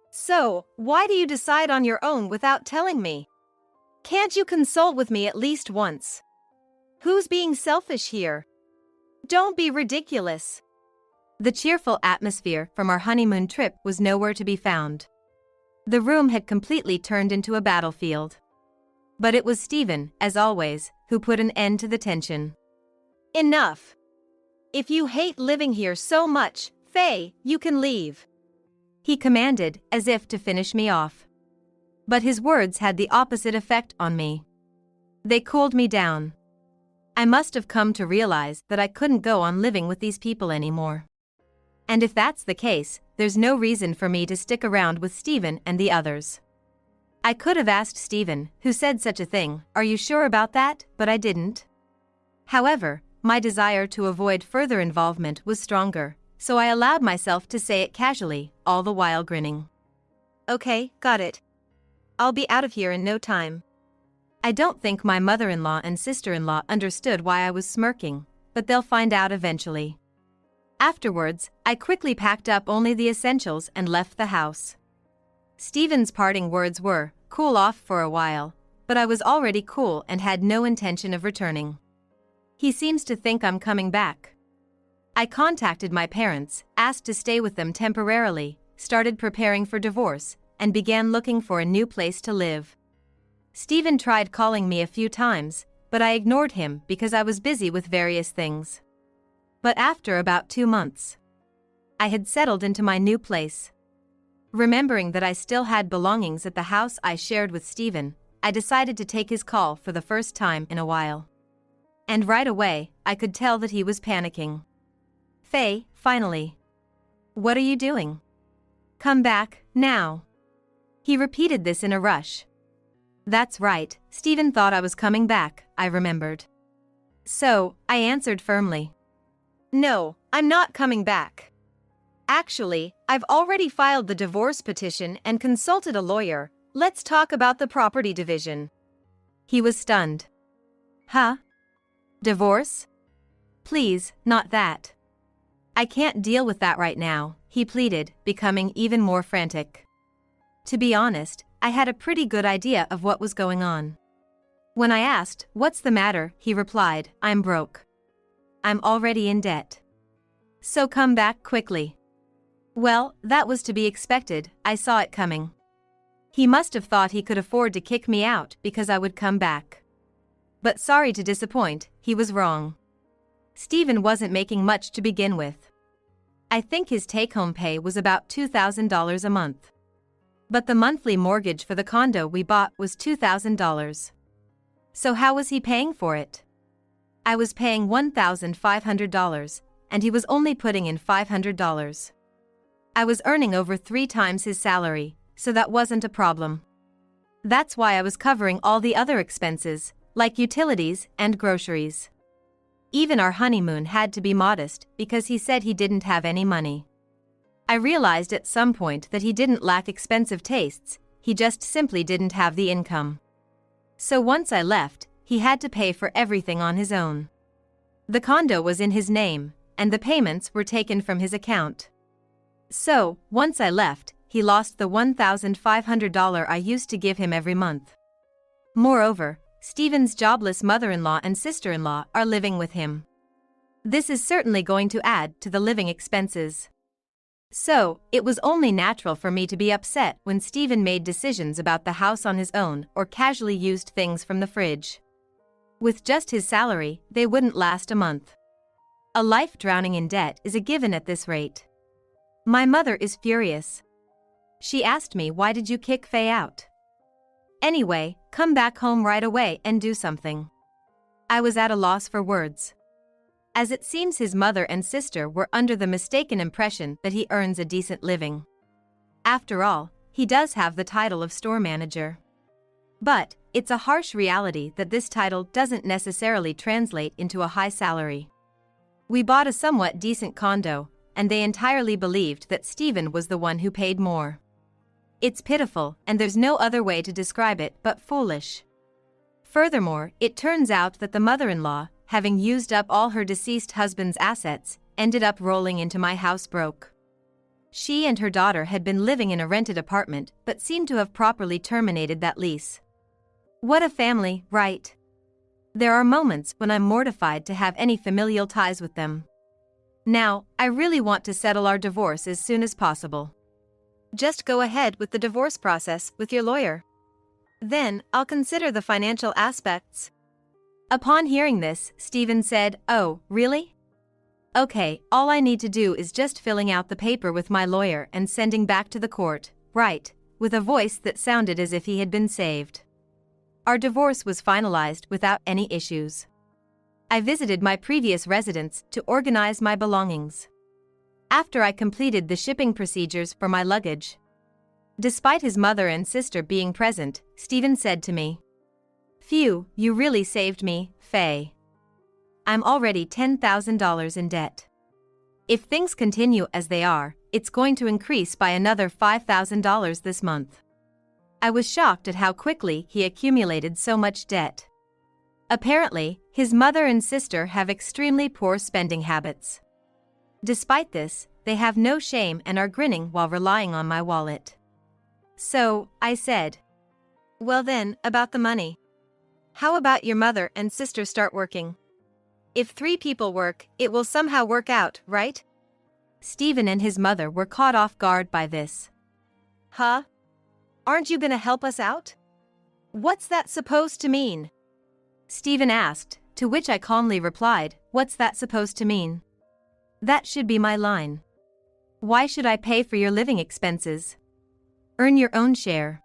So, why do you decide on your own without telling me? Can't you consult with me at least once? Who's being selfish here? Don't be ridiculous. The cheerful atmosphere from our honeymoon trip was nowhere to be found. The room had completely turned into a battlefield. But it was Stephen, as always, who put an end to the tension. Enough. If you hate living here so much, Faye, you can leave. He commanded, as if to finish me off. But his words had the opposite effect on me. They cooled me down. I must have come to realize that I couldn't go on living with these people anymore. And if that's the case, there's no reason for me to stick around with Stephen and the others. I could have asked Stephen, who said such a thing, "Are you sure about that?" but I didn't. However, my desire to avoid further involvement was stronger, so I allowed myself to say it casually, all the while grinning. Okay, got it. I'll be out of here in no time. I don't think my mother-in-law and sister-in-law understood why I was smirking, but they'll find out eventually. Afterwards, I quickly packed up only the essentials and left the house. Stephen's parting words were, "Cool off for a while," but I was already cool and had no intention of returning. He seems to think I'm coming back. I contacted my parents, asked to stay with them temporarily, started preparing for divorce, and began looking for a new place to live. Stephen tried calling me a few times, but I ignored him because I was busy with various things. But after about 2 months, I had settled into my new place. Remembering that I still had belongings at the house I shared with Stephen, I decided to take his call for the first time in a while. And right away, I could tell that he was panicking. "Faye, finally. What are you doing? Come back, now." He repeated this in a rush. That's right, Stephen thought I was coming back, I remembered. So, I answered firmly. "No, I'm not coming back. Actually, I've already filed the divorce petition and consulted a lawyer. Let's talk about the property division." He was stunned. Huh? Divorce? Please, not that. I can't deal with that right now, he pleaded, becoming even more frantic. To be honest, I had a pretty good idea of what was going on. When I asked, "What's the matter?" he replied, "I'm broke. I'm already in debt. So come back quickly." Well, that was to be expected, I saw it coming. He must have thought he could afford to kick me out because I would come back. But sorry to disappoint, he was wrong. Stephen wasn't making much to begin with. I think his take-home pay was about $2,000 a month. But the monthly mortgage for the condo we bought was $2,000. So how was he paying for it? I was paying $1,500, and he was only putting in $500. I was earning over 3 times his salary, so that wasn't a problem. That's why I was covering all the other expenses, like utilities and groceries. Even our honeymoon had to be modest because he said he didn't have any money. I realized at some point that he didn't lack expensive tastes, he just simply didn't have the income. So once I left, he had to pay for everything on his own. The condo was in his name, and the payments were taken from his account. So, once I left, he lost the $1,500 I used to give him every month. Moreover, Stephen's jobless mother-in-law and sister-in-law are living with him. This is certainly going to add to the living expenses. So, it was only natural for me to be upset when Stephen made decisions about the house on his own or casually used things from the fridge. With just his salary, they wouldn't last a month. A life drowning in debt is a given at this rate. My mother is furious. She asked me, "Why did you kick Faye out? Anyway, come back home right away and do something." I was at a loss for words. As it seems his mother and sister were under the mistaken impression that he earns a decent living. After all, he does have the title of store manager. But, it's a harsh reality that this title doesn't necessarily translate into a high salary. We bought a somewhat decent condo, and they entirely believed that Stephen was the one who paid more. It's pitiful, and there's no other way to describe it but foolish. Furthermore, it turns out that the mother-in-law, having used up all her deceased husband's assets, ended up rolling into my house broke. She and her daughter had been living in a rented apartment but seemed to have properly terminated that lease. What a family, right? There are moments when I'm mortified to have any familial ties with them. Now, I really want to settle our divorce as soon as possible. Just go ahead with the divorce process with your lawyer. Then, I'll consider the financial aspects. Upon hearing this, Stephen said, "Oh, really? Okay, all I need to do is just filling out the paper with my lawyer and sending back to the court, right?" with a voice that sounded as if he had been saved. Our divorce was finalized without any issues. I visited my previous residence to organize my belongings. After I completed the shipping procedures for my luggage. Despite his mother and sister being present, Stephen said to me, "Phew, you really saved me, Faye. I'm already $10,000 in debt. If things continue as they are, it's going to increase by another $5,000 this month." I was shocked at how quickly he accumulated so much debt. Apparently, his mother and sister have extremely poor spending habits. Despite this, they have no shame and are grinning while relying on my wallet. So, I said, "Well then, about the money. How about your mother and sister start working? If 3 people work, it will somehow work out, right?" Stephen and his mother were caught off guard by this. "Huh? Aren't you gonna help us out? What's that supposed to mean?" Stephen asked, to which I calmly replied, "What's that supposed to mean? That should be my line. Why should I pay for your living expenses? Earn your own share."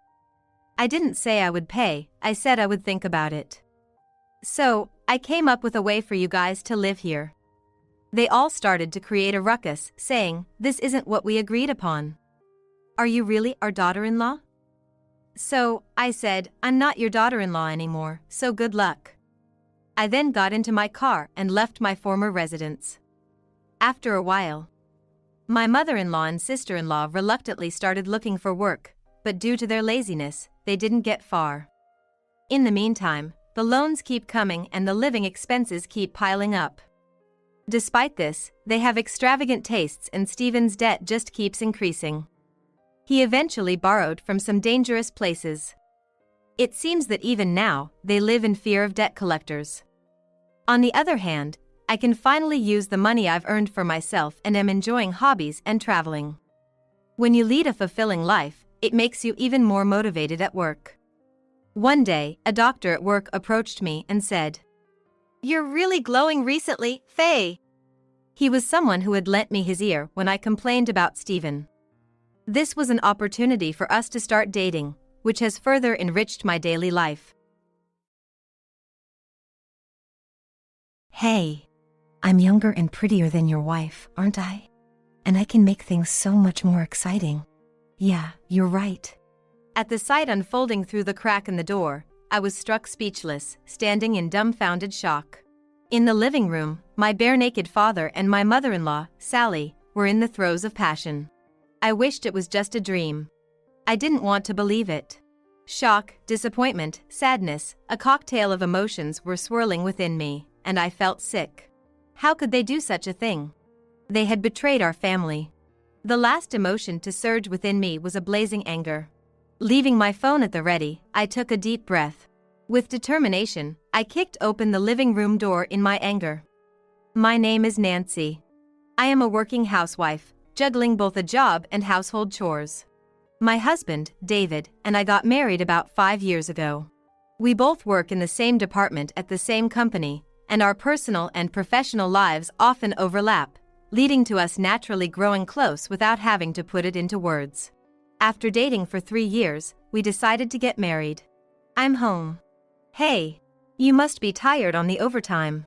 I didn't say I would pay, I said I would think about it. "So, I came up with a way for you guys to live here." They all started to create a ruckus, saying, "This isn't what we agreed upon. Are you really our daughter-in-law?" So, I said, "I'm not your daughter-in-law anymore, so good luck." I then got into my car and left my former residence. After a while, my mother-in-law and sister-in-law reluctantly started looking for work, but due to their laziness, they didn't get far. In the meantime, the loans keep coming and the living expenses keep piling up. Despite this, they have extravagant tastes and Stephen's debt just keeps increasing. He eventually borrowed from some dangerous places. It seems that even now, they live in fear of debt collectors. On the other hand, I can finally use the money I've earned for myself and am enjoying hobbies and traveling. When you lead a fulfilling life, it makes you even more motivated at work. One day, a doctor at work approached me and said, "You're really glowing recently, Faye." He was someone who had lent me his ear when I complained about Stephen. This was an opportunity for us to start dating, which has further enriched my daily life. Hey, I'm younger and prettier than your wife, aren't I? And I can make things so much more exciting. Yeah, you're right. At the sight unfolding through the crack in the door, I was struck speechless, standing in dumbfounded shock. In the living room, my bare-naked father and my mother-in-law, Sally, were in the throes of passion. I wished it was just a dream. I didn't want to believe it. Shock, disappointment, sadness, a cocktail of emotions were swirling within me, and I felt sick. How could they do such a thing? They had betrayed our family. The last emotion to surge within me was a blazing anger. Leaving my phone at the ready, I took a deep breath. With determination, I kicked open the living room door in my anger. My name is Nancy. I am a working housewife, juggling both a job and household chores. My husband, David, and I got married about 5 years ago. We both work in the same department at the same company, and our personal and professional lives often overlap, leading to us naturally growing close without having to put it into words. After dating for 3 years, we decided to get married. I'm home. Hey, you must be tired on the overtime.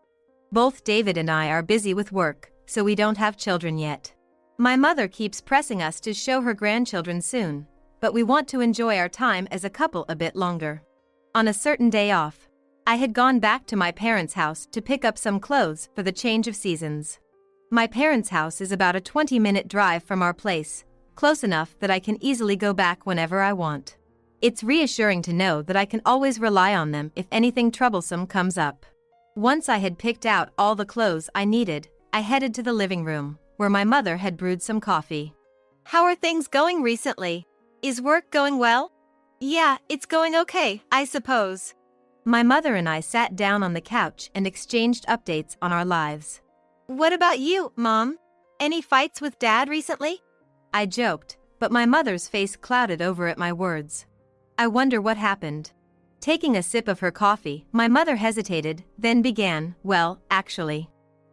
Both David and I are busy with work, so we don't have children yet. My mother keeps pressing us to show her grandchildren soon, but we want to enjoy our time as a couple a bit longer. On a certain day off, I had gone back to my parents' house to pick up some clothes for the change of seasons. My parents' house is about a 20-minute drive from our place, close enough that I can easily go back whenever I want. It's reassuring to know that I can always rely on them if anything troublesome comes up. Once I had picked out all the clothes I needed, I headed to the living room, where my mother had brewed some coffee. How are things going recently? Is work going well? Yeah, it's going okay, I suppose. My mother and I sat down on the couch and exchanged updates on our lives. What about you, Mom? Any fights with Dad recently? I joked, but my mother's face clouded over at my words. I wonder what happened. Taking a sip of her coffee, my mother hesitated, then began, well, actually.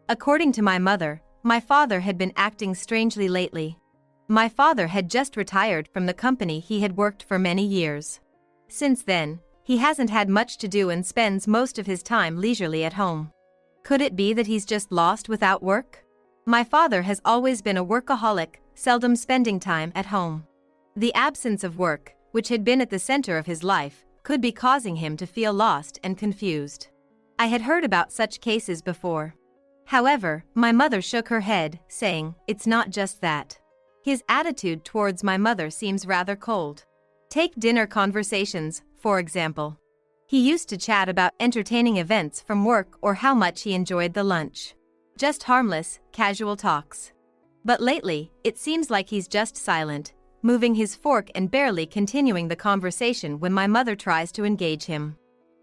According to my mother, my father had been acting strangely lately. My father had just retired from the company he had worked for many years. Since then, he hasn't had much to do and spends most of his time leisurely at home. Could it be that he's just lost without work? My father has always been a workaholic, seldom spending time at home. The absence of work, which had been at the center of his life, could be causing him to feel lost and confused. I had heard about such cases before. However, my mother shook her head, saying, "It's not just that." His attitude towards my mother seems rather cold. Take dinner conversations, for example. He used to chat about entertaining events from work or how much he enjoyed the lunch. Just harmless, casual talks. But lately, it seems like he's just silent, moving his fork and barely continuing the conversation when my mother tries to engage him.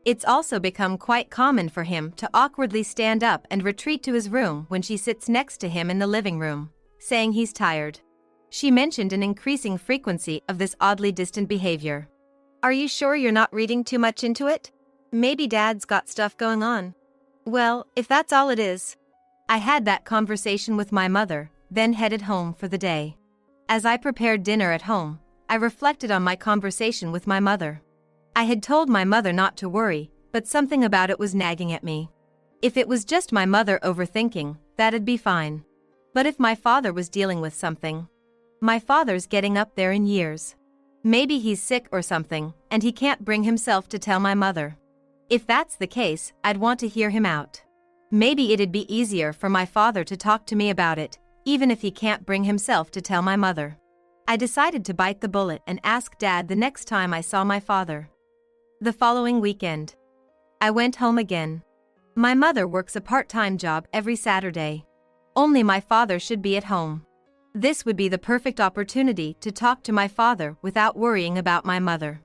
It's also become quite common for him to awkwardly stand up and retreat to his room when she sits next to him in the living room, saying he's tired. She mentioned an increasing frequency of this oddly distant behavior. Are you sure you're not reading too much into it? Maybe Dad's got stuff going on. Well, if that's all it is. I had that conversation with my mother, then headed home for the day. As I prepared dinner at home, I reflected on my conversation with my mother. I had told my mother not to worry, but something about it was nagging at me. If it was just my mother overthinking, that'd be fine. But if my father was dealing with something. My father's getting up there in years. Maybe he's sick or something, and he can't bring himself to tell my mother. If that's the case, I'd want to hear him out. Maybe it'd be easier for my father to talk to me about it, even if he can't bring himself to tell my mother. I decided to bite the bullet and ask Dad the next time I saw my father. The following weekend, I went home again. My mother works a part-time job every Saturday. Only my father should be at home. This would be the perfect opportunity to talk to my father without worrying about my mother.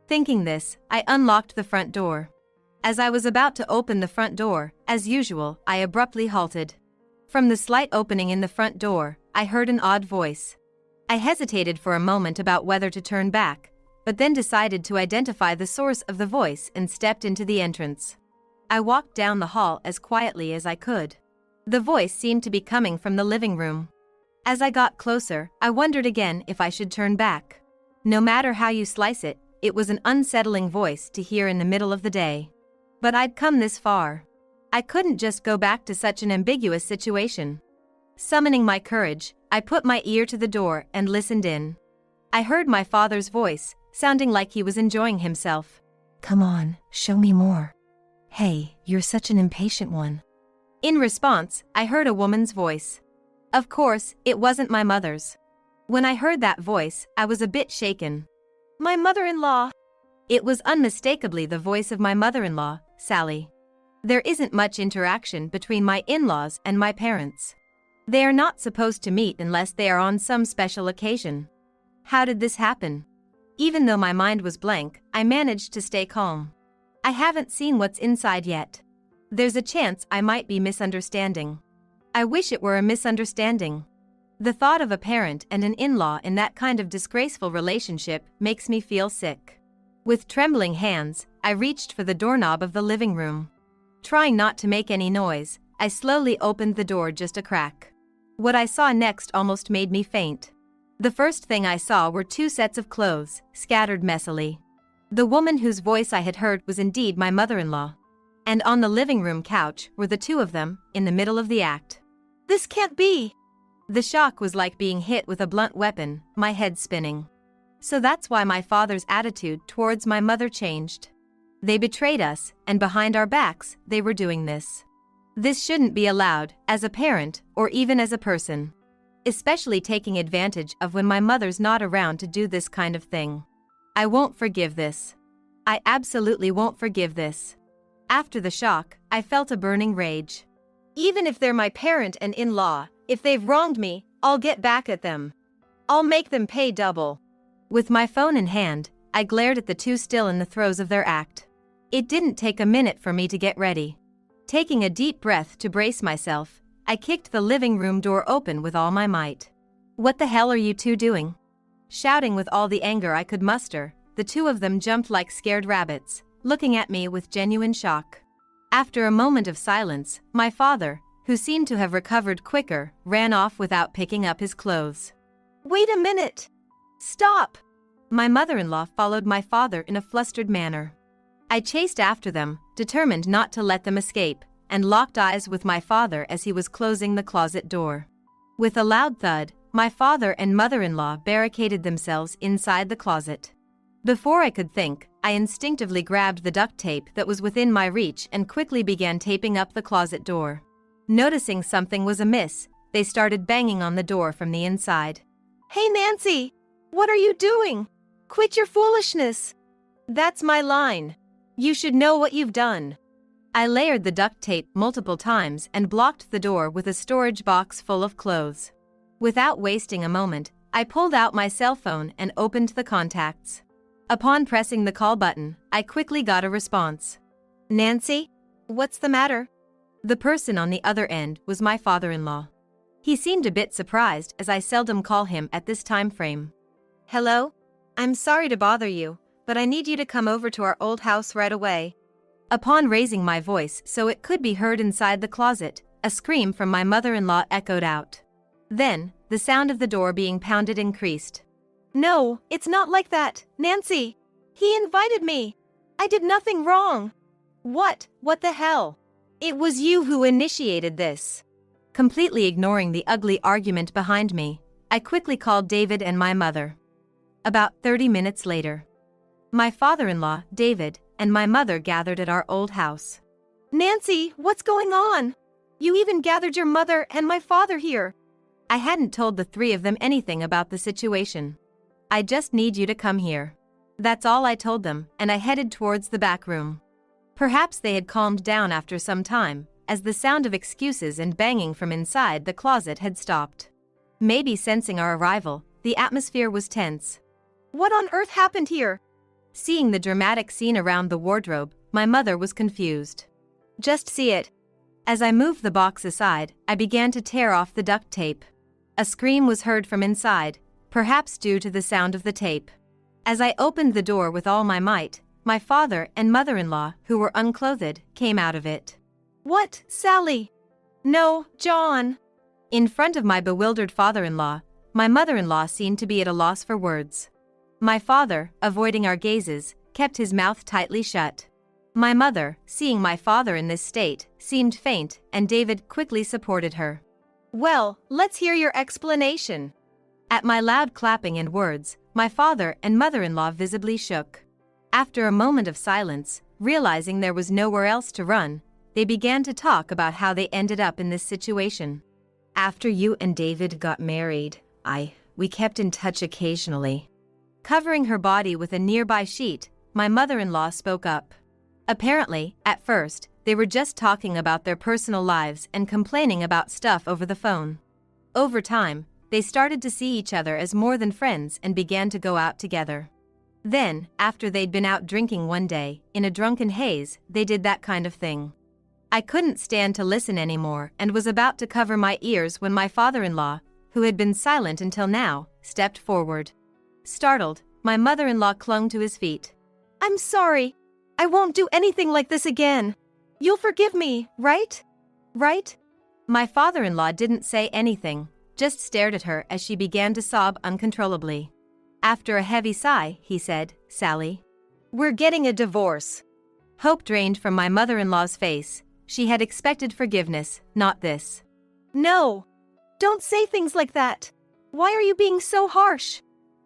Thinking this, I unlocked the front door. As I was about to open the front door, as usual, I abruptly halted. From the slight opening in the front door, I heard an odd voice. I hesitated for a moment about whether to turn back, but then decided to identify the source of the voice and stepped into the entrance. I walked down the hall as quietly as I could. The voice seemed to be coming from the living room. As I got closer, I wondered again if I should turn back. No matter how you slice it, it was an unsettling voice to hear in the middle of the day. But I'd come this far. I couldn't just go back to such an ambiguous situation. Summoning my courage, I put my ear to the door and listened in. I heard my father's voice, sounding like he was enjoying himself. "Come on, show me more. Hey, you're such an impatient one." In response, I heard a woman's voice. Of course, it wasn't my mother's. When I heard that voice, I was a bit shaken. "My mother-in-law." It was unmistakably the voice of my mother-in-law, Sally. There isn't much interaction between my in-laws and my parents. They are not supposed to meet unless they are on some special occasion. How did this happen? Even though my mind was blank, I managed to stay calm. I haven't seen what's inside yet. There's a chance I might be misunderstanding. I wish it were a misunderstanding. The thought of a parent and an in-law in that kind of disgraceful relationship makes me feel sick. With trembling hands, I reached for the doorknob of the living room. Trying not to make any noise, I slowly opened the door just a crack. What I saw next almost made me faint. The first thing I saw were two sets of clothes, scattered messily. The woman whose voice I had heard was indeed my mother-in-law. And on the living room couch were the two of them, in the middle of the act. "This can't be!" The shock was like being hit with a blunt weapon, my head spinning. So that's why my father's attitude towards my mother changed. They betrayed us, and behind our backs, they were doing this. This shouldn't be allowed, as a parent, or even as a person. Especially taking advantage of when my mother's not around to do this kind of thing. I won't forgive this. I absolutely won't forgive this. After the shock, I felt a burning rage. "Even if they're my parent and in-law, if they've wronged me, I'll get back at them. I'll make them pay double." With my phone in hand, I glared at the two still in the throes of their act. It didn't take a minute for me to get ready. Taking a deep breath to brace myself, I kicked the living room door open with all my might. "What the hell are you two doing?" Shouting with all the anger I could muster, the two of them jumped like scared rabbits, looking at me with genuine shock. After a moment of silence, my father, who seemed to have recovered quicker, ran off without picking up his clothes. "Wait a minute! Stop!" My mother-in-law followed my father in a flustered manner. I chased after them, determined not to let them escape, and locked eyes with my father as he was closing the closet door. With a loud thud, my father and mother-in-law barricaded themselves inside the closet. Before I could think, I instinctively grabbed the duct tape that was within my reach and quickly began taping up the closet door. Noticing something was amiss, they started banging on the door from the inside. Hey Nancy! What are you doing? Quit your foolishness! That's my line. You should know what you've done. I layered the duct tape multiple times and blocked the door with a storage box full of clothes. Without wasting a moment, I pulled out my cell phone and opened the contacts. Upon pressing the call button, I quickly got a response. Nancy? What's the matter? The person on the other end was my father-in-law. He seemed a bit surprised as I seldom call him at this time frame. Hello? I'm sorry to bother you, but I need you to come over to our old house right away. Upon raising my voice so it could be heard inside the closet, a scream from my mother-in-law echoed out. Then, the sound of the door being pounded increased. No, it's not like that, Nancy. He invited me. I did nothing wrong. What the hell? It was you who initiated this. Completely ignoring the ugly argument behind me, I quickly called David and my mother. About 30 minutes later, my father-in-law, David, and my mother gathered at our old house. Nancy, what's going on? You even gathered your mother and my father here. I hadn't told the three of them anything about the situation. I just need you to come here. That's all I told them, and I headed towards the back room. Perhaps they had calmed down after some time, as the sound of excuses and banging from inside the closet had stopped. Maybe sensing our arrival, the atmosphere was tense. What on earth happened here? Seeing the dramatic scene around the wardrobe, my mother was confused. Just see it. As I moved the box aside, I began to tear off the duct tape. A scream was heard from inside, perhaps due to the sound of the tape. As I opened the door with all my might, my father and mother-in-law, who were unclothed, came out of it. What, Sally? No, John. In front of my bewildered father-in-law, my mother-in-law seemed to be at a loss for words. My father, avoiding our gazes, kept his mouth tightly shut. My mother, seeing my father in this state, seemed faint, and David quickly supported her. Well, let's hear your explanation. At my loud clapping and words, my father and mother-in-law visibly shook. After a moment of silence, realizing there was nowhere else to run, they began to talk about how they ended up in this situation. After you and David got married, we kept in touch occasionally. Covering her body with a nearby sheet, my mother-in-law spoke up. Apparently, at first, they were just talking about their personal lives and complaining about stuff over the phone. Over time, they started to see each other as more than friends and began to go out together. Then, after they'd been out drinking one day, in a drunken haze, they did that kind of thing. I couldn't stand to listen anymore and was about to cover my ears when my father-in-law, who had been silent until now, stepped forward. Startled, my mother-in-law clung to his feet. I'm sorry. I won't do anything like this again. You'll forgive me, right? Right? My father-in-law didn't say anything, just stared at her as she began to sob uncontrollably. After a heavy sigh, he said, Sally, we're getting a divorce. Hope drained from my mother-in-law's face. She had expected forgiveness, not this. No. Don't say things like that. Why are you being so harsh?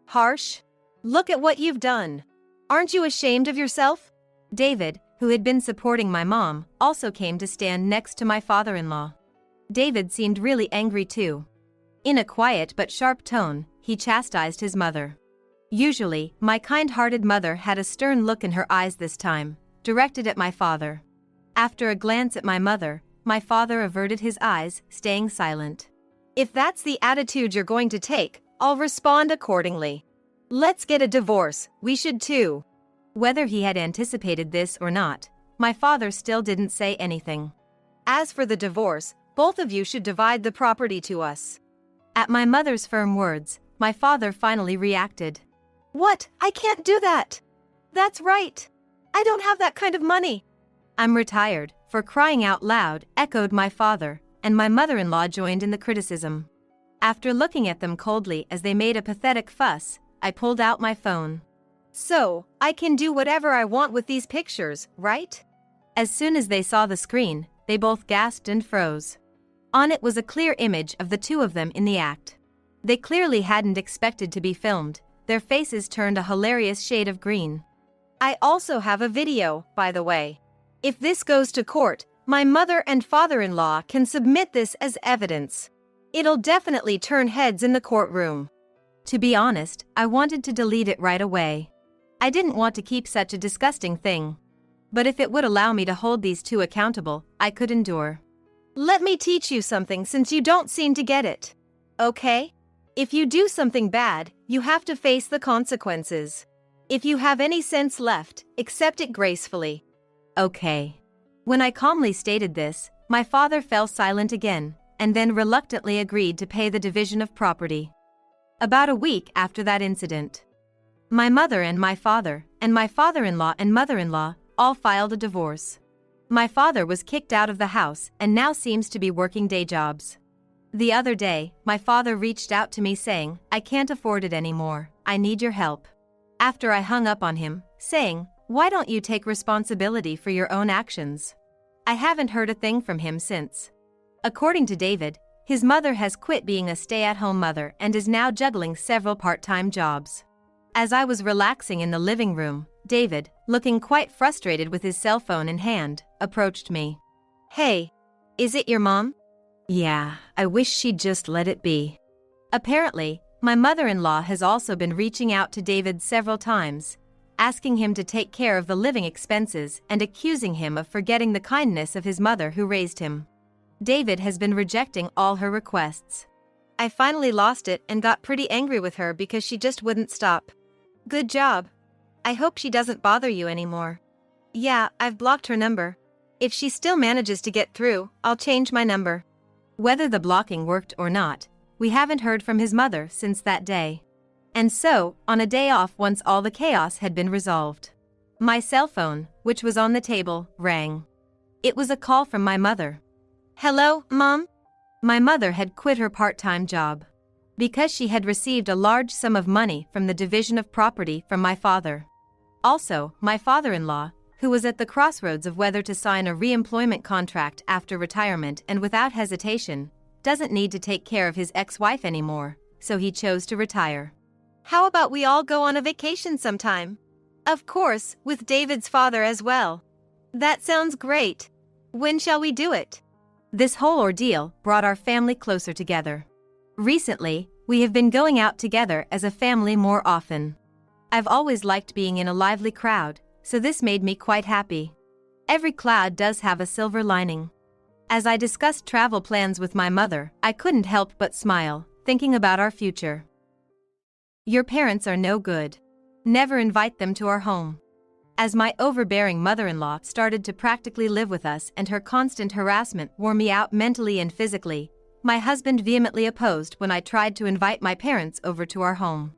Harsh? Look at what you've done. Aren't you ashamed of yourself? David, who had been supporting my mom, also came to stand next to my father-in-law. David seemed really angry too. In a quiet but sharp tone, he chastised his mother. Usually, my kind-hearted mother had a stern look in her eyes this time, directed at my father. After a glance at my mother, my father averted his eyes, staying silent. If that's the attitude you're going to take, I'll respond accordingly. Let's get a divorce, we should too. Whether he had anticipated this or not, my father still didn't say anything. As for the divorce, both of you should divide the property to us. At my mother's firm words, my father finally reacted. What? I can't do that. That's right. I don't have that kind of money. I'm retired, for crying out loud, echoed my father, and my mother-in-law joined in the criticism. After looking at them coldly as they made a pathetic fuss, I pulled out my phone. So, I can do whatever I want with these pictures, right? As soon as they saw the screen, they both gasped and froze. On it was a clear image of the two of them in the act. They clearly hadn't expected to be filmed, their faces turned a hilarious shade of green. I also have a video, by the way. If this goes to court, my mother and father-in-law can submit this as evidence. It'll definitely turn heads in the courtroom. To be honest, I wanted to delete it right away. I didn't want to keep such a disgusting thing. But if it would allow me to hold these two accountable, I could endure. Let me teach you something since you don't seem to get it. Okay? If you do something bad, you have to face the consequences. If you have any sense left, accept it gracefully. Okay. When I calmly stated this, my father fell silent again, and then reluctantly agreed to pay the division of property. About a week after that incident, my mother and my father, and my father-in-law and mother-in-law, all filed a divorce. My father was kicked out of the house and now seems to be working day jobs. The other day, my father reached out to me saying, "I can't afford it anymore, I need your help." After I hung up on him, saying, "Why don't you take responsibility for your own actions?" I haven't heard a thing from him since. According to David, his mother has quit being a stay-at-home mother and is now juggling several part-time jobs. As I was relaxing in the living room, David, looking quite frustrated with his cell phone in hand, approached me. Hey, is it your mom? Yeah, I wish she'd just let it be. Apparently, my mother-in-law has also been reaching out to David several times, asking him to take care of the living expenses and accusing him of forgetting the kindness of his mother who raised him. David has been rejecting all her requests. I finally lost it and got pretty angry with her because she just wouldn't stop. Good job. I hope she doesn't bother you anymore. Yeah, I've blocked her number. If she still manages to get through, I'll change my number. Whether the blocking worked or not, we haven't heard from his mother since that day. And so, on a day off once all the chaos had been resolved, my cell phone, which was on the table, rang. It was a call from my mother. Hello, Mom? My mother had quit her part-time job because she had received a large sum of money from the division of property from my father. Also, my father-in-law, who was at the crossroads of whether to sign a re-employment contract after retirement and without hesitation, doesn't need to take care of his ex-wife anymore, so he chose to retire. How about we all go on a vacation sometime? Of course, with David's father as well. That sounds great. When shall we do it? This whole ordeal brought our family closer together. Recently, we have been going out together as a family more often. I've always liked being in a lively crowd, so this made me quite happy. Every cloud does have a silver lining. As I discussed travel plans with my mother, I couldn't help but smile, thinking about our future. Your parents are no good. Never invite them to our home. As my overbearing mother-in-law started to practically live with us and her constant harassment wore me out mentally and physically, my husband vehemently opposed when I tried to invite my parents over to our home.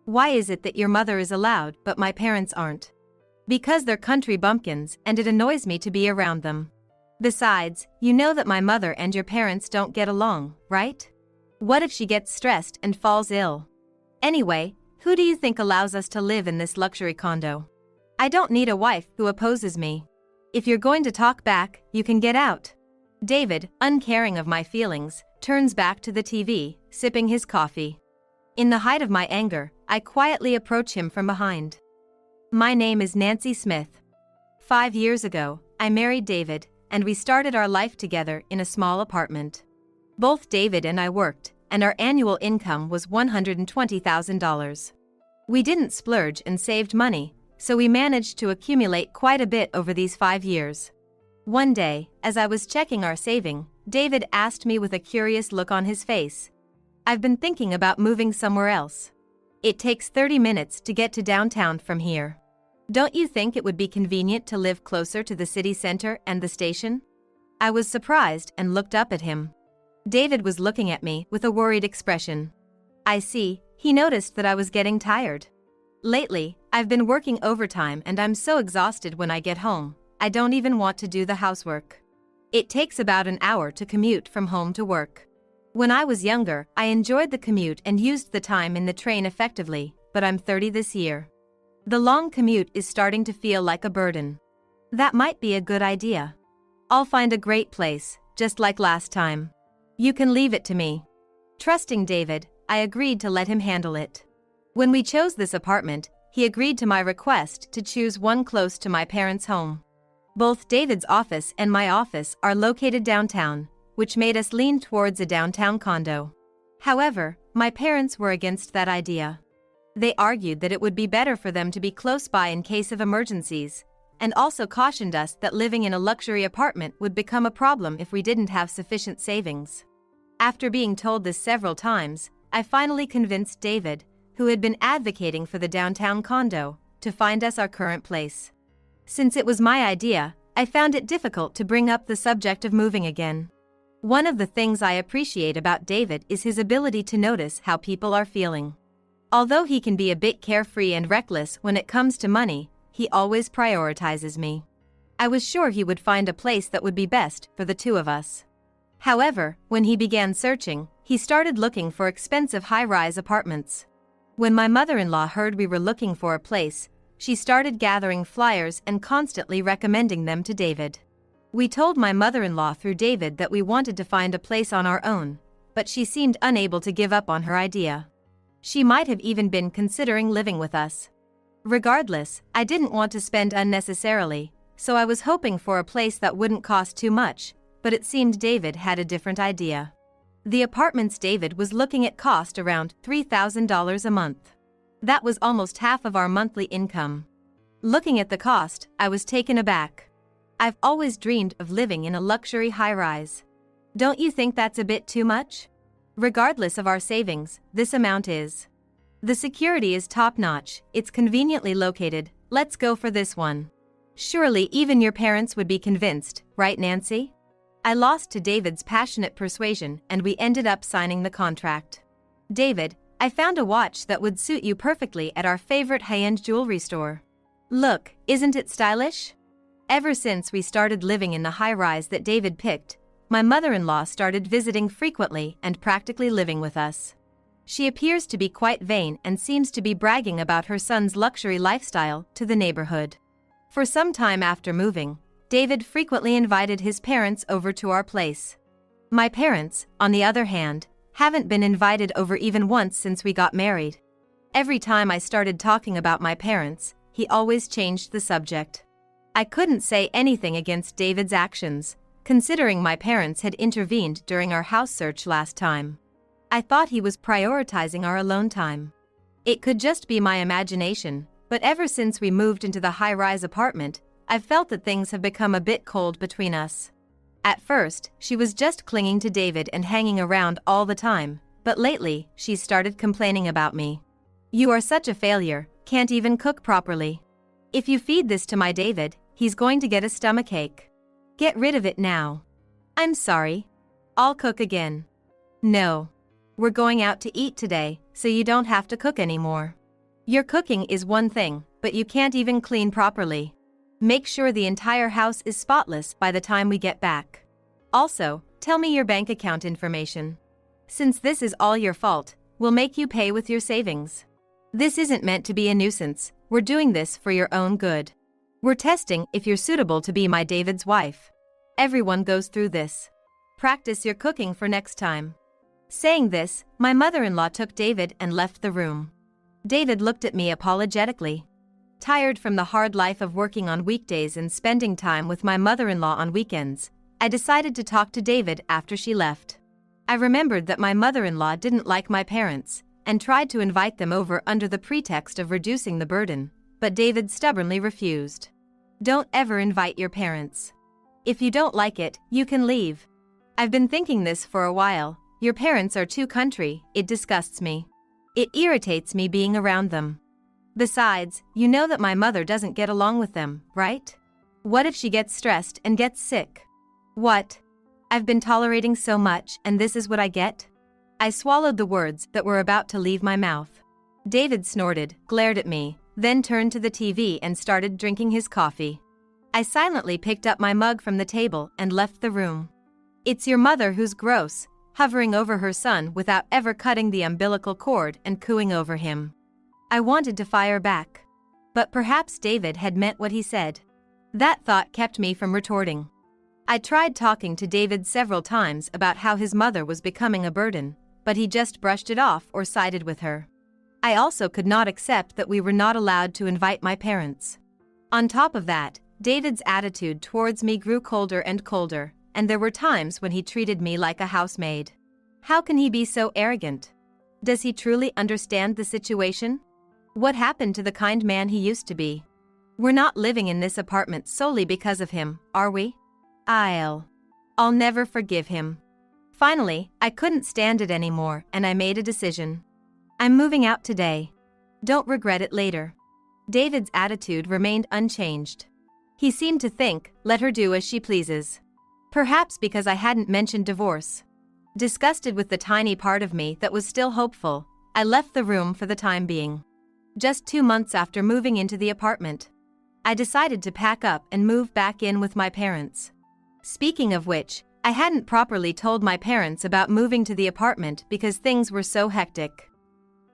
Why is it that your mother is allowed but my parents aren't? Because they're country bumpkins and it annoys me to be around them. Besides, you know that my mother and your parents don't get along, right? What if she gets stressed and falls ill? Anyway, who do you think allows us to live in this luxury condo? I don't need a wife who opposes me. If you're going to talk back, you can get out. David, uncaring of my feelings, turns back to the TV, sipping his coffee. In the height of my anger, I quietly approach him from behind. My name is Nancy Smith. 5 years ago, I married David, and we started our life together in a small apartment. Both David and I worked, and our annual income was $120,000. We didn't splurge and saved money, so we managed to accumulate quite a bit over these 5 years. One day, as I was checking our saving, David asked me with a curious look on his face, "I've been thinking about moving somewhere else. It takes 30 minutes to get to downtown from here. Don't you think it would be convenient to live closer to the city center and the station?" I was surprised and looked up at him. David was looking at me with a worried expression. I see, he noticed that I was getting tired. Lately, I've been working overtime and I'm so exhausted when I get home, I don't even want to do the housework. It takes about an hour to commute from home to work. When I was younger, I enjoyed the commute and used the time in the train effectively, but I'm 30 this year. The long commute is starting to feel like a burden. That might be a good idea. I'll find a great place, just like last time. You can leave it to me. Trusting David, I agreed to let him handle it. When we chose this apartment, he agreed to my request to choose one close to my parents' home. Both David's office and my office are located downtown, which made us lean towards a downtown condo. However, my parents were against that idea. They argued that it would be better for them to be close by in case of emergencies, and also cautioned us that living in a luxury apartment would become a problem if we didn't have sufficient savings. After being told this several times, I finally convinced David, who had been advocating for the downtown condo, to find us our current place. Since it was my idea, I found it difficult to bring up the subject of moving again. One of the things I appreciate about David is his ability to notice how people are feeling. Although he can be a bit carefree and reckless when it comes to money, he always prioritizes me. I was sure he would find a place that would be best for the two of us. However, when he began searching, he started looking for expensive high-rise apartments. When my mother-in-law heard we were looking for a place, she started gathering flyers and constantly recommending them to David. We told my mother-in-law through David that we wanted to find a place on our own, but she seemed unable to give up on her idea. She might have even been considering living with us. Regardless, I didn't want to spend unnecessarily, so I was hoping for a place that wouldn't cost too much, but it seemed David had a different idea. The apartments David was looking at cost around $3,000 a month. That was almost half of our monthly income. Looking at the cost, I was taken aback. I've always dreamed of living in a luxury high-rise. Don't you think that's a bit too much? Regardless of our savings, this amount is. The security is top-notch, it's conveniently located, let's go for this one. Surely even your parents would be convinced, right Nancy? I lost to David's passionate persuasion and we ended up signing the contract. David, I found a watch that would suit you perfectly at our favorite high-end jewelry store. Look, isn't it stylish? Ever since we started living in the high-rise that David picked, my mother-in-law started visiting frequently and practically living with us. She appears to be quite vain and seems to be bragging about her son's luxury lifestyle to the neighborhood. For some time after moving, David frequently invited his parents over to our place. My parents, on the other hand, haven't been invited over even once since we got married. Every time I started talking about my parents, he always changed the subject. I couldn't say anything against David's actions, considering my parents had intervened during our house search last time. I thought he was prioritizing our alone time. It could just be my imagination, but ever since we moved into the high-rise apartment, I've felt that things have become a bit cold between us. At first, she was just clinging to David and hanging around all the time, but lately, she's started complaining about me. You are such a failure, can't even cook properly. If you feed this to my David, he's going to get a stomachache. Get rid of it now. I'm sorry. I'll cook again. No. We're going out to eat today, so you don't have to cook anymore. Your cooking is one thing, but you can't even clean properly. Make sure the entire house is spotless by the time we get back. Also, tell me your bank account information. Since this is all your fault, we'll make you pay with your savings. This isn't meant to be a nuisance, we're doing this for your own good. We're testing if you're suitable to be my David's wife. Everyone goes through this. Practice your cooking for next time. Saying this, my mother-in-law took David and left the room. David looked at me apologetically. Tired from the hard life of working on weekdays and spending time with my mother-in-law on weekends, I decided to talk to David after she left. I remembered that my mother-in-law didn't like my parents, and tried to invite them over under the pretext of reducing the burden, but David stubbornly refused. Don't ever invite your parents. If you don't like it, you can leave. I've been thinking this for a while. Your parents are too country, it disgusts me. It irritates me being around them. Besides, you know that my mother doesn't get along with them, right? What if she gets stressed and gets sick? What? I've been tolerating so much and this is what I get? I swallowed the words that were about to leave my mouth. David snorted, glared at me, then turned to the TV and started drinking his coffee. I silently picked up my mug from the table and left the room. It's your mother who's gross, hovering over her son without ever cutting the umbilical cord and cooing over him. I wanted to fire back. But perhaps David had meant what he said. That thought kept me from retorting. I tried talking to David several times about how his mother was becoming a burden, but he just brushed it off or sided with her. I also could not accept that we were not allowed to invite my parents. On top of that, David's attitude towards me grew colder and colder, and there were times when he treated me like a housemaid. How can he be so arrogant? Does he truly understand the situation? What happened to the kind man he used to be? We're not living in this apartment solely because of him, are we? I'll never forgive him. Finally, I couldn't stand it anymore and I made a decision. I'm moving out today. Don't regret it later. David's attitude remained unchanged. He seemed to think, let her do as she pleases. Perhaps because I hadn't mentioned divorce. Disgusted with the tiny part of me that was still hopeful, I left the room for the time being. Just 2 months after moving into the apartment, I decided to pack up and move back in with my parents. Speaking of which, I hadn't properly told my parents about moving to the apartment because things were so hectic.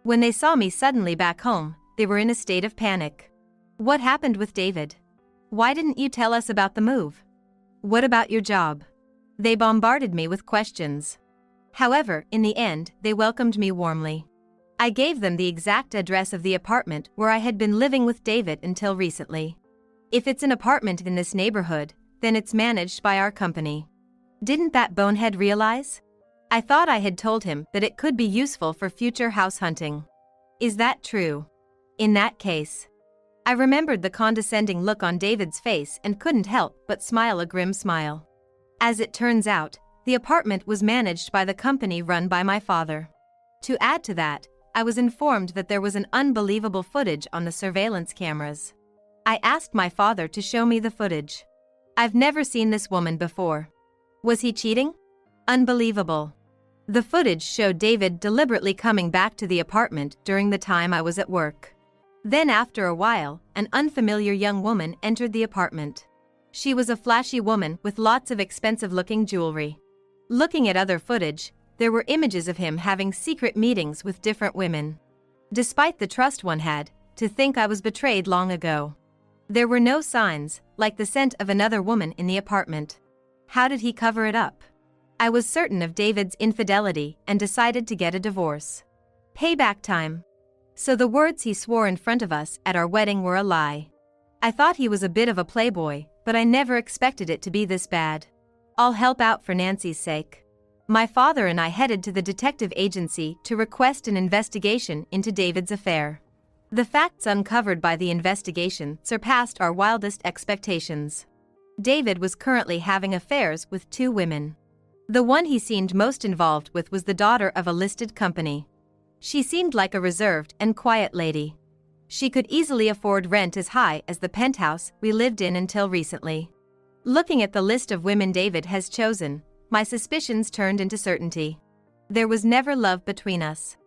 When they saw me suddenly back home, they were in a state of panic. What happened with David? Why didn't you tell us about the move? What about your job? They bombarded me with questions. However, in the end, they welcomed me warmly. I gave them the exact address of the apartment where I had been living with David until recently. If it's an apartment in this neighborhood, then it's managed by our company. Didn't that bonehead realize? I thought I had told him that it could be useful for future house hunting. Is that true? In that case, I remembered the condescending look on David's face and couldn't help but smile a grim smile. As it turns out, the apartment was managed by the company run by my father. To add to that, I was informed that there was an unbelievable footage on the surveillance cameras. I asked my father to show me the footage. I've never seen this woman before. Was he cheating? Unbelievable. The footage showed David deliberately coming back to the apartment during the time I was at work. Then after a while, an unfamiliar young woman entered the apartment. She was a flashy woman with lots of expensive-looking jewelry. Looking at other footage, there were images of him having secret meetings with different women. Despite the trust one had, to think I was betrayed long ago. There were no signs, like the scent of another woman in the apartment. How did he cover it up? I was certain of David's infidelity and decided to get a divorce. Payback time. So the words he swore in front of us at our wedding were a lie. I thought he was a bit of a playboy, but I never expected it to be this bad. I'll help out for Nancy's sake. My father and I headed to the detective agency to request an investigation into David's affair. The facts uncovered by the investigation surpassed our wildest expectations. David was currently having affairs with 2 women. The one he seemed most involved with was the daughter of a listed company. She seemed like a reserved and quiet lady. She could easily afford rent as high as the penthouse we lived in until recently. Looking at the list of women David has chosen, my suspicions turned into certainty. There was never love between us.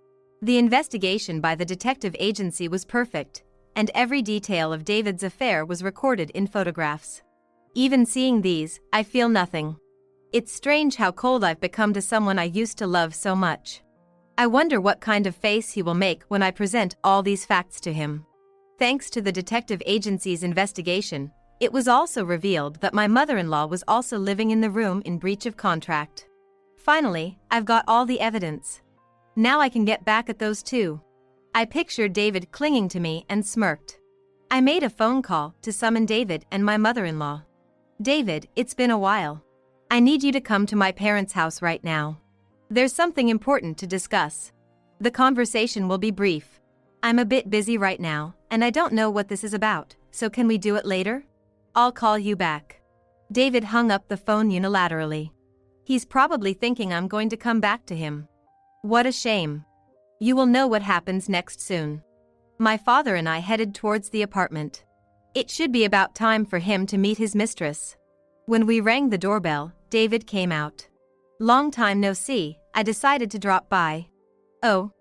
The investigation by the detective agency was perfect, and every detail of David's affair was recorded in photographs. Even seeing these, I feel nothing. It's strange how cold I've become to someone I used to love so much. I wonder what kind of face he will make when I present all these facts to him. Thanks to the detective agency's investigation, it was also revealed that my mother-in-law was also living in the room in breach of contract. Finally, I've got all the evidence. Now I can get back at those 2. I pictured David clinging to me and smirked. I made a phone call to summon David and my mother-in-law. David, it's been a while. I need you to come to my parents' house right now. There's something important to discuss. The conversation will be brief. I'm a bit busy right now, and I don't know what this is about, so can we do it later? I'll call you back. David hung up the phone unilaterally. He's probably thinking I'm going to come back to him. What a shame. You will know what happens next soon. My father and I headed towards the apartment. It should be about time for him to meet his mistress. When we rang the doorbell, David came out. Long time no see, I decided to drop by. Oh,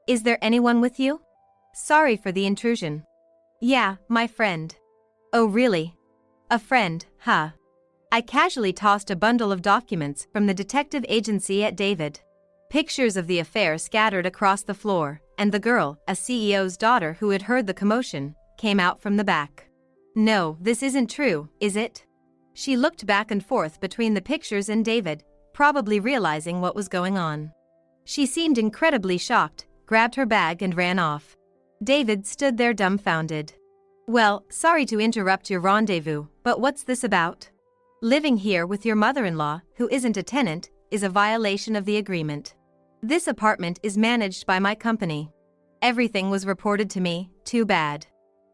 is there anyone with you? Sorry for the intrusion. Yeah, my friend. Oh really? A friend, huh? I casually tossed a bundle of documents from the detective agency at David. Pictures of the affair scattered across the floor, and the girl, a CEO's daughter who had heard the commotion, came out from the back. No, this isn't true, is it? She looked back and forth between the pictures and David, probably realizing what was going on. She seemed incredibly shocked, grabbed her bag and ran off. David stood there dumbfounded. Well, sorry to interrupt your rendezvous, but what's this about? Living here with your mother-in-law, who isn't a tenant, is a violation of the agreement. This apartment is managed by my company. Everything was reported to me, too bad.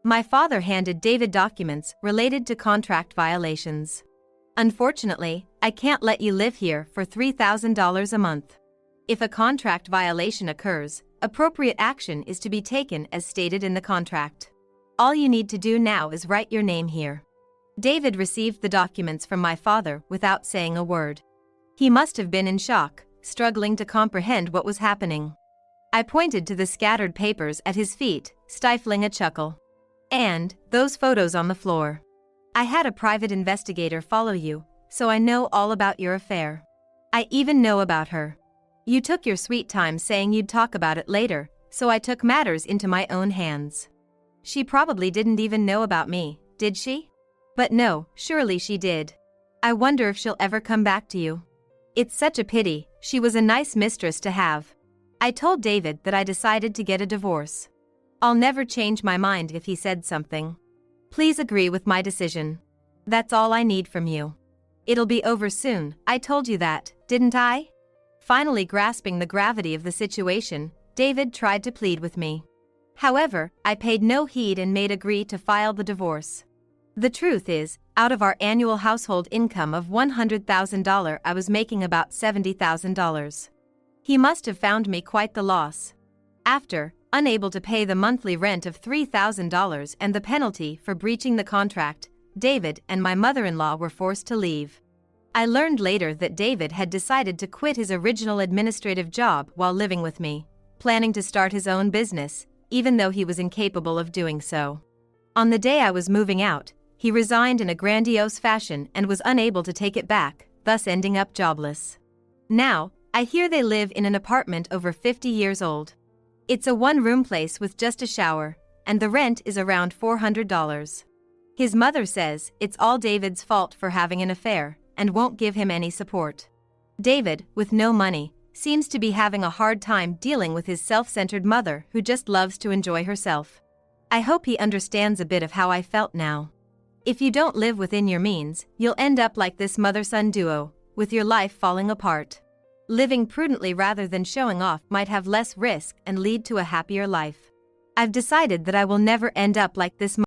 My father handed David documents related to contract violations. Unfortunately, I can't let you live here for $3,000 a month. If a contract violation occurs, appropriate action is to be taken as stated in the contract. All you need to do now is write your name here. David received the documents from my father without saying a word. He must have been in shock, struggling to comprehend what was happening. I pointed to the scattered papers at his feet, stifling a chuckle. And those photos on the floor. I had a private investigator follow you, so I know all about your affair. I even know about her. You took your sweet time saying you'd talk about it later, so I took matters into my own hands. She probably didn't even know about me, did she? But no, surely she did. I wonder if she'll ever come back to you. It's such a pity, she was a nice mistress to have. I told David that I decided to get a divorce. I'll never change my mind if he said something. Please agree with my decision. That's all I need from you. It'll be over soon, I told you that, didn't I? Finally grasping the gravity of the situation, David tried to plead with me. However, I paid no heed and made agree to file the divorce. The truth is, out of our annual household income of $100,000, I was making about $70,000. He must have found me quite the loss. After, unable to pay the monthly rent of $3,000 and the penalty for breaching the contract, David and my mother-in-law were forced to leave. I learned later that David had decided to quit his original administrative job while living with me, planning to start his own business, even though he was incapable of doing so. On the day I was moving out, he resigned in a grandiose fashion and was unable to take it back, thus ending up jobless. Now, I hear they live in an apartment over 50 years old. It's a one-room place with just a shower, and the rent is around $400. His mother says it's all David's fault for having an affair, and won't give him any support. David, with no money, seems to be having a hard time dealing with his self-centered mother who just loves to enjoy herself. I hope he understands a bit of how I felt now. If you don't live within your means, you'll end up like this mother-son duo, with your life falling apart. Living prudently rather than showing off might have less risk and lead to a happier life. I've decided that I will never end up like this